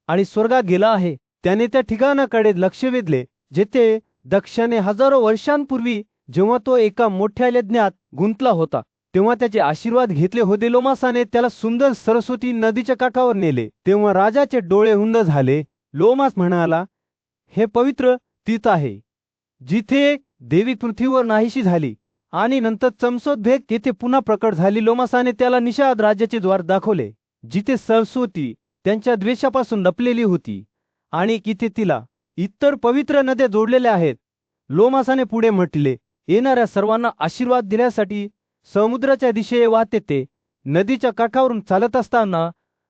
आणि स्वर्गात गेला आहे. त्याने त्या ठिकाणाकडे लक्ष वेधले जेथे दक्षाने हजारो वर्षांपूर्वी जेव्हा तो एका मोठ्या यज्ञात गुंतला होता तेव्हा त्याचे आशीर्वाद घेतले होते. लोमासाने त्याला सुंदर सरस्वती नदीच्या काठावर नेले. तेव्हा राजाचे डोळे रुंद झाले. लोमास म्हणाला, हे पवित्र तीर्थ आहे जिथे देवी पृथ्वीवर नाहीशी झाली आणि नंतर चमसोद येथे पुन्हा प्रकट झाली. लोमासाने त्याला निषाद राज्याचे द्वार दाखवले जिथे सरस्वती त्यांच्या द्वेषापासून लपलेली होती आणि किती तिला इतर पवित्र नद्या जोडलेल्या आहेत. लोमासाने पुढे म्हटले, येणाऱ्या सर्वांना आशीर्वाद दिल्यासाठी समुद्राच्या दिशेने वाहते ते. नदीच्या काठावरून चालत असताना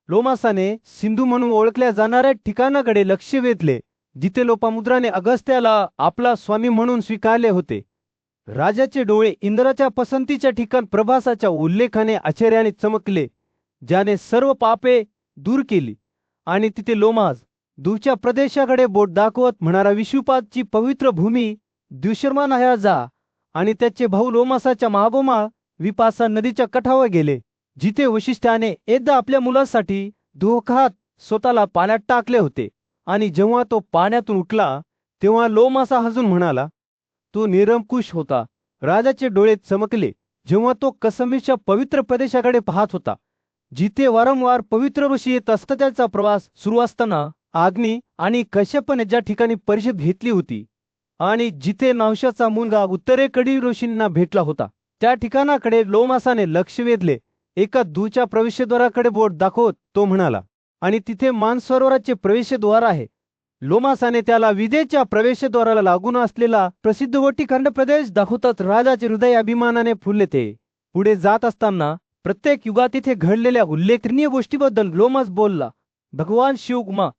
लोमासाने सिंधू म्हणून ओळखल्या जाणाऱ्या ठिकाणाकडे लक्ष वेधले जिथे लोपामुद्राने अगस्त्याला आपला स्वामी म्हणून स्वीकारले होते. राजाचे डोळे इंद्राच्या पसंतीच्या ठिकाण प्रभासाच्या उल्लेखाने आश्चर्याने चमकले ज्याने सर्व पापे दूर केली. आणि तिथे लोमास दूरच्या प्रदेशाकडे बोट दाखवत म्हणारा, विश्वपातची पवित्र भूमी द्युशर्मान ह्या जा. आणि त्याचे भाऊ लोमासाच्या मागोमाग विपासा नदीच्या काठावर गेले जिथे वशिष्ठाने एकदा आपल्या मुलासाठी धोकात स्वतःला पाण्यात टाकले होते. आणि जेव्हा तो पाण्यातून उठला तेव्हा लोमासा हसून म्हणाला, तो निरंकुश होता. राजाचे डोळे चमकले जेव्हा तो कसमीच्या पवित्र प्रदेशाकडे पाहत होता जिथे वारंवार पवित्र ऋषी येत असता. त्याचा प्रवास सुरू असताना आग्नी आणि कश्यपने ज्या ठिकाणी परिषद घेतली होती आणि जिथे नवशाचा मुलगा उत्तरेकडील ऋषींना भेटला होता त्या ठिकाणाकडे लोमासाने लक्ष वेधले. एका दूरच्या प्रवेशद्वाराकडे बोट दाखवत तो म्हणाला, आणि तिथे मानसरोवराचे प्रवेशद्वार आहे. लोमासाने त्याला विदेच्या प्रवेशद्वाराला लागून असलेला प्रसिद्ध वटीखंड प्रदेश दाखवतात. राजाचे हृदय अभिमानाने फुलले. ते पुढे जात असताना प्रत्येक युगात तिथे घडलेल्या उल्लेखनीय गोष्टीबद्दल लोमास बोलला. भगवान शिवकुमा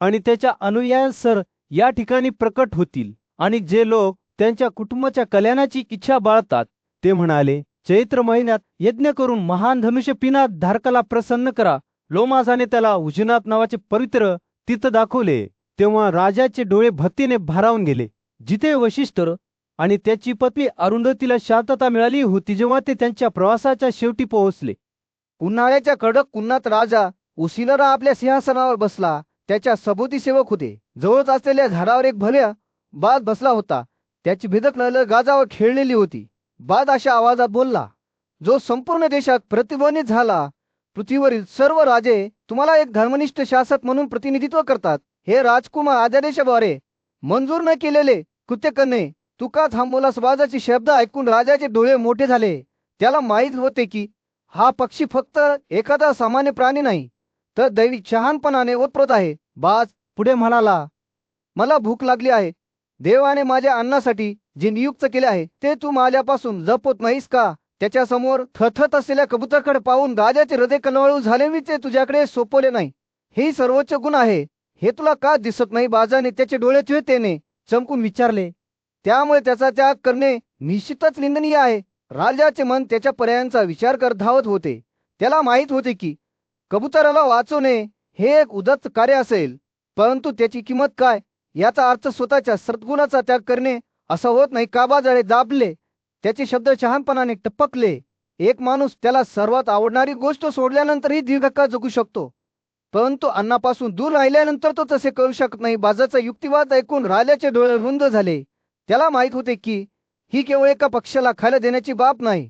आणि त्याच्या अनुयायांसर या ठिकाणी प्रकट होतील आणि जे लोक त्यांच्या कुटुंबाच्या कल्याणाची इच्छा बाळगतात ते म्हणाले, चैत्र महिन्यात यज्ञ करून महान धनुष्य पिनात धारकाला प्रसन्न करा. लोमासाने त्याला उजनाथ नावाचे पवित्र तीर्थ दाखवले. तेव्हा राजाचे डोळे भक्तीने भारावून गेले जिथे वशिष्ठ आणि त्याची पत्नी अरुंधतीला शांतता मिळाली होती जेव्हा ते त्यांच्या प्रवासाच्या शेवटी पोहोचले. उन्हाळ्याच्या कडक उन्हात राजा उशिरा आपल्या सिंहासनावर बसला. त्याच्या सभोवती सेवक होते. जवळच असलेल्या झाडावर एक भल्या बाज बसला होता. त्याची भेदक नजर गाजावर खेळलेली होती. बाज अशा आवाजात बोलला, जो संपूर्ण देशात प्रतिध्वनित झाला. पृथ्वीवरील सर्व राजे तुम्हाला एक धर्मनिष्ठ शासक म्हणून प्रतिनिधित्व करतात. हे राजकुमार आदेशाद्वारे मंजूर न केलेले कृत्य करणे तू का थांबवलास? बाजाचे शब्द ऐकून राजाचे डोळे मोठे झाले. त्याला माहीत होते की हा पक्षी फक्त एखादा सामान्य प्राणी नाही तर दैविक शहाणपणाने ओतप्रोत आहे. बाज पुढे म्हणाला, मला भूक लागली आहे. देवाने माझ्या अन्नासाठी जे नियुक्त केले आहे ते तू माझ्यापासून जपत नाहीस का? त्याच्या समोर थरथरत असलेल्या कबुतराकडे पाहून राजाचे हृदय कळवळू झाले. मी ते तुझ्याकडे सोपवले नाही. हे सर्वोच्च गुण आहे. हे तुला का दिसत नाही? बाजाने त्याचे डोळे चुळतेने चमकून विचारले. त्यामुळे त्याचा त्याग करणे निश्चितच निंदनीय आहे. राजाचे मन त्याच्या पर्यायांचा विचार करत धावत होते. त्याला माहीत होते की कबुतराला वाचवणे हे एक उदात्त कार्य असेल, परंतु त्याची किंमत काय याचा अर्थ स्वतःच्या सद्गुणाचा त्याग करणे असा होत नाही. काबाजाळे दाबले, त्याचे शब्द शहाणपणाने टपकले. एक माणूस त्याला सर्वात आवडणारी गोष्ट सोडल्यानंतरही दीर्घकाळ जगू शकतो, परंतु अन्नापासून दूर राहिल्यानंतर तो तसे करू शकत नाही. बाजाचा युक्तिवाद ऐकून राजाचे डोळे रुंद झाले. त्याला माहित होते की ही केवळ एका पक्षाला खायला देण्याची बाब नाही,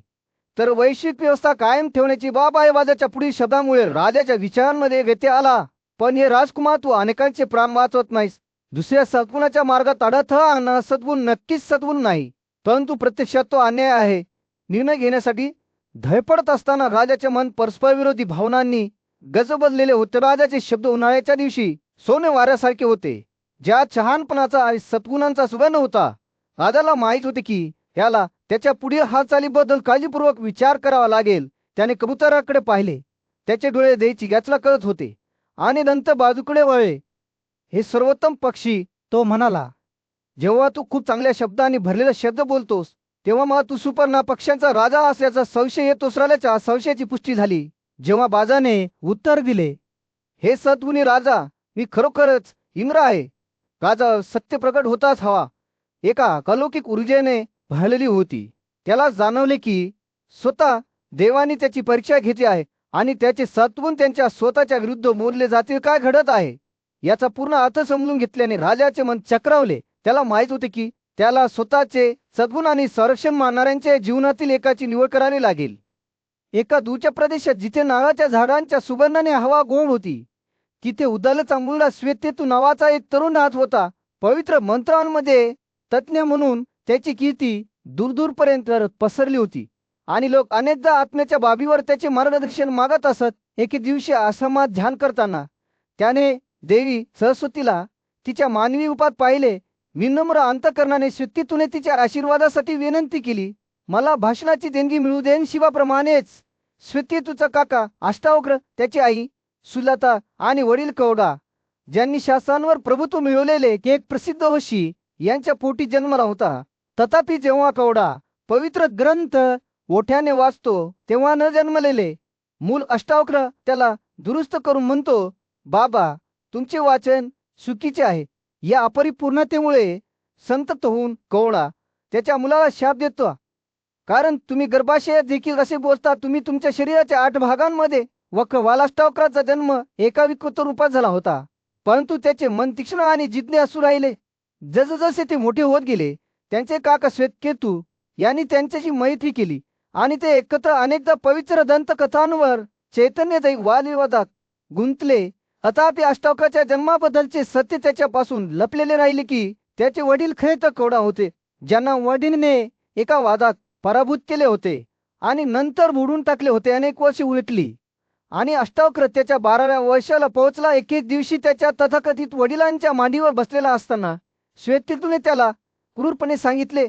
तर वैश्विक व्यवस्था कायम ठेवण्याची बाब आहे. बाजाच्या पुढील शब्दामुळे राजाच्या विचारांमध्ये व्यत्यय आला. पण हे राजकुमार, तू अनेकांचे प्राण वाचवत नाहीस. दुसऱ्या सद्गुणाच्या मार्गात अडथळा आणणारा सद्गुण नक्कीच सद्गुण नाही, परंतु प्रत्यक्षात तो अन्याय आहे. निर्णय घेण्यासाठी धडपडत असताना राजाचे मन परस्परविरोधी भावनांनी गजबजलेले होते. राजाचे शब्द उन्हाळ्याच्या दिवशी सोने वाऱ्यासारखे होते, ज्यात शहाणपणाचा आणि सद्गुणांचा सुगंध होता. राजाला माहित होते की याला त्याच्या पुढील हालचालीबद्दल काळजीपूर्वक विचार करावा लागेल. त्याने कबुतराकडे पाहिले. त्याचे डोळे देयची गॅचला करत होते आणि नंतर बाजूकडे वळले. हे सर्वोत्तम पक्षी, तो म्हणाला, जेव्हा तू खूप चांगल्या शब्दांनी भरलेले शब्द बोलतोस तेव्हा मला तू सुपर्ण पक्ष्यांचा राजा असल्याचा संशय येतोस. राजाच्या संशयाची पुष्टी झाली जेव्हा बाजाने उत्तर दिले, हे सद्गुणी राजा, मी खरोखरच इंद्र आहे. राजा सत्य प्रकट होताच हवा एका अलौकिक ऊर्जेने भरलेली होती. त्याला जाणवले की स्वतः देवानी त्याची परीक्षा घेतली आहे आणि त्याचे सद्गुण त्यांच्या स्वतःच्या विरुद्ध मोडले जातील. काय घडत आहे याचा पूर्ण अर्थ समजून घेतल्याने राजाचे मन चक्रावले. त्याला माहित होते की त्याला स्वतःचे सद्गुण आणि संरक्षण मानणाऱ्यांच्या जीवनातील एकाची निवड करावी लागेल. एका दूरच्या प्रदेशात जिथे नारळाच्या झाडांच्या सुगंधाने हवा गोड होती, तिथे उदाल चांबुलला श्वेतेतू नावाचा एक तरुण राहत होता. पवित्र मंत्रांमध्ये तज्ञ म्हणून त्याची कीर्ती दूरदूरपर्यंत पसरली होती आणि लोक अनेकदा आत्म्याच्या बाबीवर त्याचे मार्गदर्शन मागत असत. एके दिवशी आश्रमात ध्यान करताना त्याने देवी सरस्वतीला तिच्या मानवी रूपात पाहिले. विनम्र अंतकरणाने श्वेतेतूने तिच्या आशीर्वादासाठी विनंती केली. मला भाषणाची देणगी मिळू देन. शिवाप्रमाणेच श्वेतेतूचा काका अष्टावक्र, त्याची आई सुलता आणि वडील कौडा, ज्यांनी शास्त्रांवर प्रभुत्व मिळवलेले एक प्रसिद्ध वशी, यांच्या पोटी जन्मला होता. तथापि जेव्हा कौडा पवित्र ग्रंथ ओठ्याने वाचतो तेव्हा न जन्मलेले मूल अष्टावक्र त्याला दुरुस्त करून म्हणतो, बाबा, तुमचे वाचन चुकीचे आहे. या अपरिपूर्णतेमुळे संतप्त होऊन कौडा त्याच्या मुलाला शाप देतो, कारण तुम्ही गर्भाशयात देखील असे बोलता. तुम्ही तुमच्या शरीराच्या 8 भागांमध्ये वालाष्टावक्राचा जन्म एका विकृत रूपात झाला होता, परंतु त्याचे मन तीक्ष्ण आणि जिज्ञासू राहिले. जसजसे ते मोठे होत गेले, त्यांचे काका श्वेतकेतू यांनी त्यांच्याशी मैत्री केली आणि ते एकत्र अनेकदा पवित्र दंतकथांवर चैतन्यदायी वादविवादात गुंतले. तथापि अष्टावक्राच्या जन्माबद्दलचे सत्य त्याच्यापासून लपलेले राहिले की त्याचे वडील खरे तर कौडा होते, ज्यांना वडीलने एका वादात पराभूत केले होते आणि नंतर मोडून टाकले होते. अनेक वर्षे उलटली आणि अष्टावक्र त्याच्या 12व्या वर्षाला पोहोचला. एके दिवशी त्याच्या तथाकथित वडिलांच्या मांडीवर बसलेला असताना श्वेतेतूने त्याला क्रूरपणे सांगितले,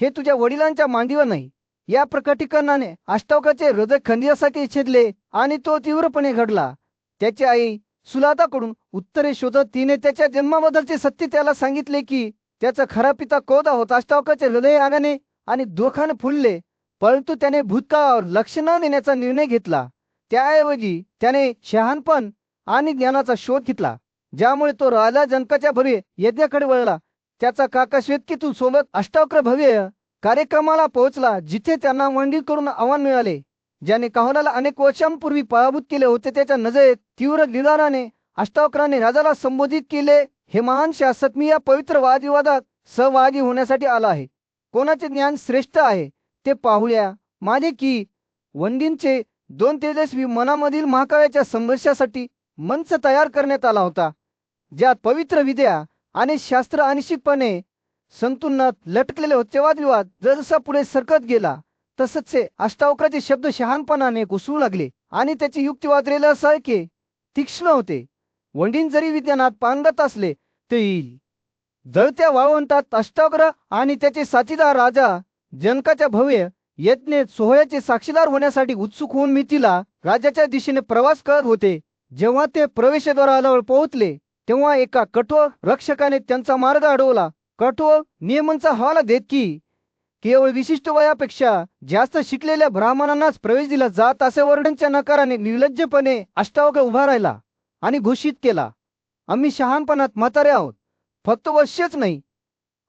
हे तुझ्या वडिलांच्या मांडीवर नाही. या प्रकटीकरणाने अष्टावक्राचे हृदय खंदियासारखे छेदले आणि तो तीव्रपणे घडला. त्याची आई सुलाताकडून उत्तरे शोधत तिने त्याच्या जन्माबद्दलचे सत्य त्याला सांगितले की त्याचा खरा पिता कौदा होता. अष्टावक्राचे हृदय रागाने आणि दुःखाने फुलले, परंतु त्याने भूतकाळावर लक्ष न देण्याचा निर्णय घेतला. त्याऐवजी त्याने शहाणपण आणि ज्ञानाचा शोध घेतला, ज्यामुळे तो राजा जनकाच्या भव्य यज्ञाकडे वळला. त्याचा काका श्वेतकेतू सोबत अष्टावक्र भव्य कार्यक्रमाला पोहोचला, जिथे त्यांना मंडित करून आव्हान मिळाले, ज्याने काहोनाला अनेक वर्षांपूर्वी पराभूत केले होते. त्याच्या नजरेत तीव्र लिलाराने अष्टावक्राने राजाला संबोधित केले, हे महान शासक, मी या पवित्र वादविवादात सहभागी होण्यासाठी आला आहे. कोणाचे ज्ञान श्रेष्ठ आहे ते पाहूया. माझे की वंडींचे 2 तेजस्वी मनामधील महाकाव्याच्या संघर्षासाठी मंच तयार करण्यात आला होता, ज्यात पवित्र विद्या आणि शास्त्र आंशिकपणे संतुलनात लटकलेले होते. वादविवाद जसा पुढे सरकत गेला तसच अष्टावक्राचे शब्द शहाणपणाने घुसू लागले आणि त्याचे युक्तिवाद रेल्यासारखे तीक्ष्ण होते. वंडीन जरी विज्ञानात पांगत असले तरी जळत्या वाळवंटात अष्टावक्र आणि त्याचे साथीदार राजा जनकाच्या भव्य यज्ञ सोहळ्याचे साक्षीदार होण्यासाठी उत्सुक होऊन मिथिला राज्याच्या दिशेने प्रवास करत होते. जेव्हा ते प्रवेशद्वाराजवळ पोहोचले तेव्हा एका कठोर रक्षकाने त्यांचा मार्ग अडवला. कठोर नियमांचा हवाला देत की केवळ विशिष्ट वयापेक्षा जास्त शिकलेल्या ब्राह्मणांनाच प्रवेश दिला जात असे वर्णनच्या नकाराने निर्लज्जपणे अष्टावक्र उभा राहिला आणि घोषित केला, आम्ही शहाणपणात म्हातारे आहोत. फक्त वश्यच नाही,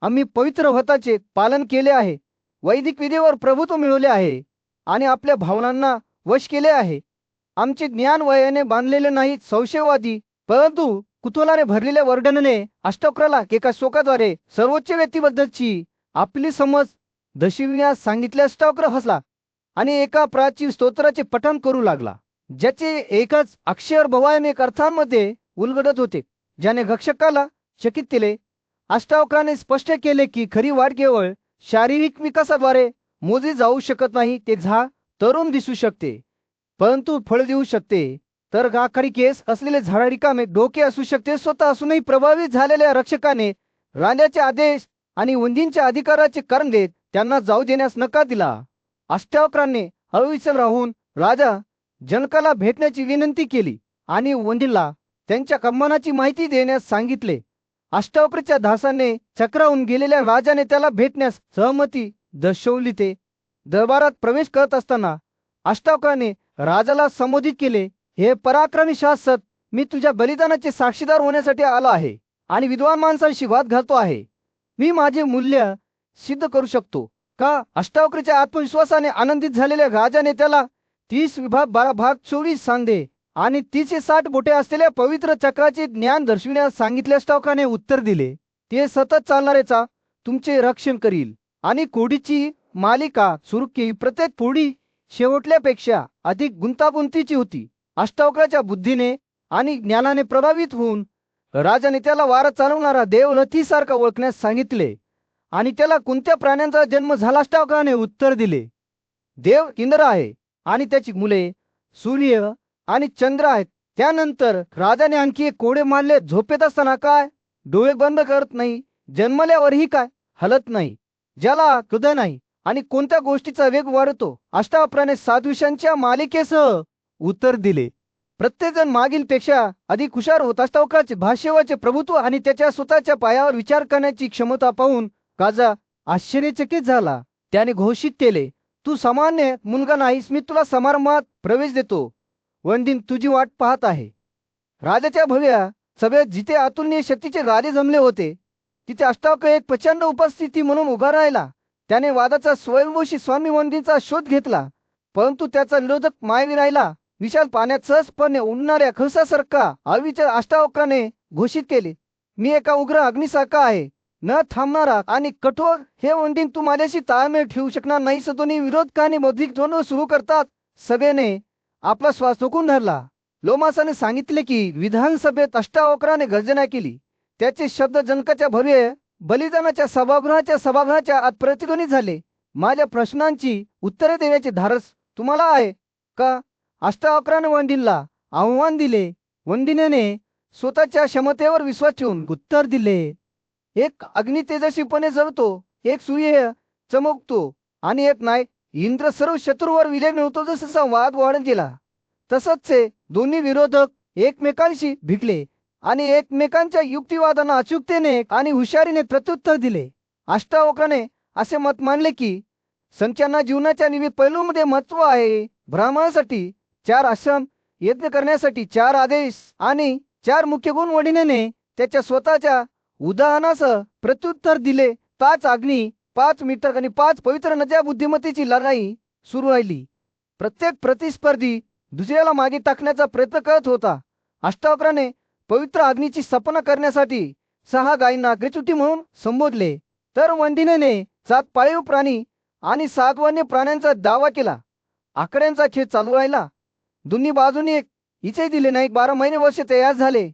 आम्ही पवित्र व्रताचे पालन केले आहे, वैदिक विधीवर प्रभुत्व मिळवले आहे आणि आपल्या भावनांना वश केले आहे. आमचे ज्ञान वयाने बांधलेले नाही संशयवादी परंतु कुतूहलाने भरलेल्या वर्णनाने अष्टावक्राला एका शोकाद्वारे सर्वोच्च व्यक्तीबद्दलची आपली समज दर्शविण्यास सांगितले. अष्टावक्र हसला आणि एका प्राचीन स्तोत्राचे पठण करू लागला, ज्याचे एकच अक्षर भयानक अर्थांमध्ये उलगडत होते, ज्याने रक्षकाला चकित केले. अष्टावक्राने स्पष्ट केले की खरी वाढ केवळ शारीरिक विकासाद्वारे मोजली जाऊ शकत नाही. ते झाड तरुण दिसू शकते परंतु फळ देऊ शकते, तर गाखाडी केस असलेले झाड रिकामे डोके असू शकते. स्वतः असूनही प्रभावित झालेल्या रक्षकाने राजाचे आदेश आणि वंदींच्या अधिकाराचे कारण देत त्यांना जाऊ देण्यास नकार दिला. अष्टावक्रांनी अविचल राहून राजा जनकाला भेटण्याची विनंती केली आणि वंदीला त्यांच्या कमानाची माहिती देण्यास सांगितले. अष्टावक्राच्या दासाने चक्रावून गेलेल्या राजाने त्याला भेटण्यास सहमती दर्शवली. ते दरबारात प्रवेश करत असताना अष्टावक्राने राजाला संबोधित केले, हे पराक्रमी शासक, मी तुझ्या बलिदानाचे साक्षीदार होण्यासाठी आलो आहे आणि विद्वान माणसांशी वाद घालतो आहे. मी माझे मूल्य सिद्ध करू शकतो का? अष्टावक्राच्या आत्मविश्वासाने आनंदित झालेल्या राजाने त्याला 30 विभाग 12 भाग 24 सांधे आणि 360 बोटे असलेल्या पवित्र चक्राचे ज्ञान दर्शविण्यास सांगितले. अष्टावक्राने उत्तर दिले, ते सतत चालणारेचा तुमचे रक्षण करील आणि कोडीची मालिका सुरू केली. प्रत्येक फोडी शेवटल्यापेक्षा अधिक गुंतागुंतीची होती. अष्टावक्राच्या बुद्धीने आणि ज्ञानाने प्रभावित होऊन राजाने त्याला वारा चालवणारा देवरथीसारखा ओळखण्यास सांगितले आणि त्याला कोणत्या प्राण्यांचा जन्म झाला? अष्टावक्राने उत्तर दिले, देव इंद्र आहे आणि त्याची मुले सूर्य आणि चंद्र आहेत. त्यानंतर राजाने आणखी एक कोडे मारले. झोपेत असताना काय? डोळे बंद करत नाही. जन्मल्यावरही काय? हलत नाही. ज्याला हृदय नाही आणि कोणत्या गोष्टीचा वेग वाढतो? अष्टावक्राने 7 विषयांच्या मालिकेसह उत्तर दिले. प्रत्येकजण मागील पेक्षा अधिक हुशार होत. अष्टावक्राचे भाष्यवाचे प्रभुत्व आणि त्याच्या स्वतःच्या पायावर विचार करण्याची क्षमता पाहून राजा आश्चर्यचकित झाला. त्याने घोषित केले, तू सामान्य मुलगा नाहीस, मी तुला समारंभात प्रवेश देतो. वंदीन तुझी वाट पाहत आहे. राजाच्या भव्य सभेत जिथे अतुलनीय शक्तीचे राजे जमले होते तिथे अष्टावक्र एक प्रचंड उपस्थिती म्हणून उभा राहिला. त्याने वादाचा स्वयंभूशी स्वामी वंदींचा शोध घेतला परंतु त्याचा विरोधक मायवी राहिला. विशाल पाण्यात सहजपणे उडणाऱ्या खळसासारखा अविचल अष्टावक्राने घोषित केले, मी एका उग्र अग्निसारखा आहे, न थांबणारा आणि कठोर. हे वंदीन तू माझ्याशी ताळमेळ ठेवू शकणार नाही. दोन्ही विरोधकांनी बौद्धिक द्वंद्व सुरू करतात. सभेने आपला श्वास रोखून धरला. लोमासाने सांगितले की विधानसभेत अष्टावक्राने गर्जना केली. त्याचे शब्द जनकाच्या भव्य बलिदानाच्या सभागृहाच्या आत प्रतिध्वनित झाले. माझ्या प्रश्नांची उत्तरे देण्याचे धाडस तुम्हाला आहे का? अष्टावक्राने वंदीला आव्हान दिले. वंदिनेने स्वतःच्या क्षमतेवर विश्वास ठेवून उत्तर दिले, एक अग्नी तेजस्वीपणे जळतो, एक सूर्य चमकतो आणि एक नाही. इंद्र सर्व शत्रूवर विजय मिळवतो. जसा वाद वाढत गेला तसंच ते दोन्ही विरोधक एकमेकांशी भिडले आणि एकमेकांच्या युक्तिवादांना अचूकतेने आणि हुशारीने प्रत्युत्तर दिले. अष्टावक्राने असे मत मांडले की संख्यांना जीवनाच्या विविध पैलूंमध्ये महत्त्व आहे. ब्राह्मणासाठी 4 आश्रम, यज्ञ करण्यासाठी 4 आदेश आणि 4 मुख्य गुण. वडिनेने त्याच्या स्वतःच्या उदाहरणासह प्रत्युत्तर दिले. 5 अग्नी, 5 मीटर आणि 5 पवित्र नद्या. बुद्धिमत्तेची लढाई सुरू राहिली. प्रत्येक प्रतिस्पर्धी दुसऱ्याला मागे टाकण्याचा प्रयत्न करत होता. अष्टावक्राने पवित्र अग्नीची स्थापना करण्यासाठी 6 गायींना अग्रचुटी म्हणून संबोधले, तर वंदिनेने 7 पाळीव प्राणी आणि 7 वन्य प्राण्यांचा दावा केला. आकड्यांचा खेळ चालू राहिला. दोन्ही बाजूने इथे दिले नाही. 12 महिने वर्ष तयार झाले.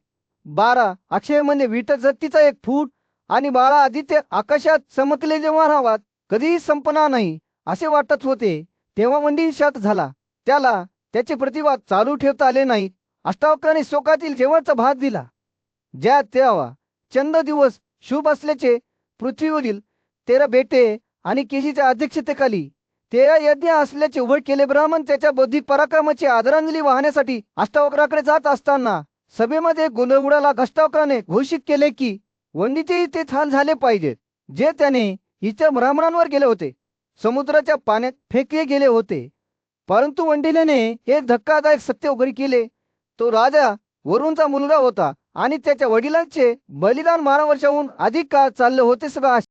12 अक्षय म्हणजे विटजत्तीचा 1 फूट आणि 12 आदित्य आकाशात चमकले. जेव्हा हा वाद कधीही संपणार नाही असे वाटत होते तेव्हा वंदी शांत झाला. त्याला त्याचे प्रतिवाद चालू ठेवता आले नाहीत. अष्टावक्राने शोकातील शेवटचा भाग दिला, ज्या तेव्हा चंद्र दिवस शुभ असल्याचे पृथ्वीवरील 13 बेटे आणि केशीच्या अध्यक्षतेखाली 13 यज्ञ असल्याचे उघड केले. ब्राह्मण त्याच्या बौद्धिक पराक्रमाची आदरांजली वाहण्यासाठी अष्टावक्राकडे जात असताना सभेमध्ये गोंधळ उडाला. अष्टावक्राने घोषित केले की वंदीचेही ते हाल झाले पाहिजेत जे त्याने इतर ब्राह्मणांवर केले होते. समुद्राच्या पाण्यात फेकले गेले होते. परंतु वंडिल्याने एक धक्कादायक सत्य उघड केले. तो राजा वरूनचा मुलगा होता आणि त्याच्या वडिलांचे बलिदान 12 वर्षाहून अधिक काळ चालले होते. सगळं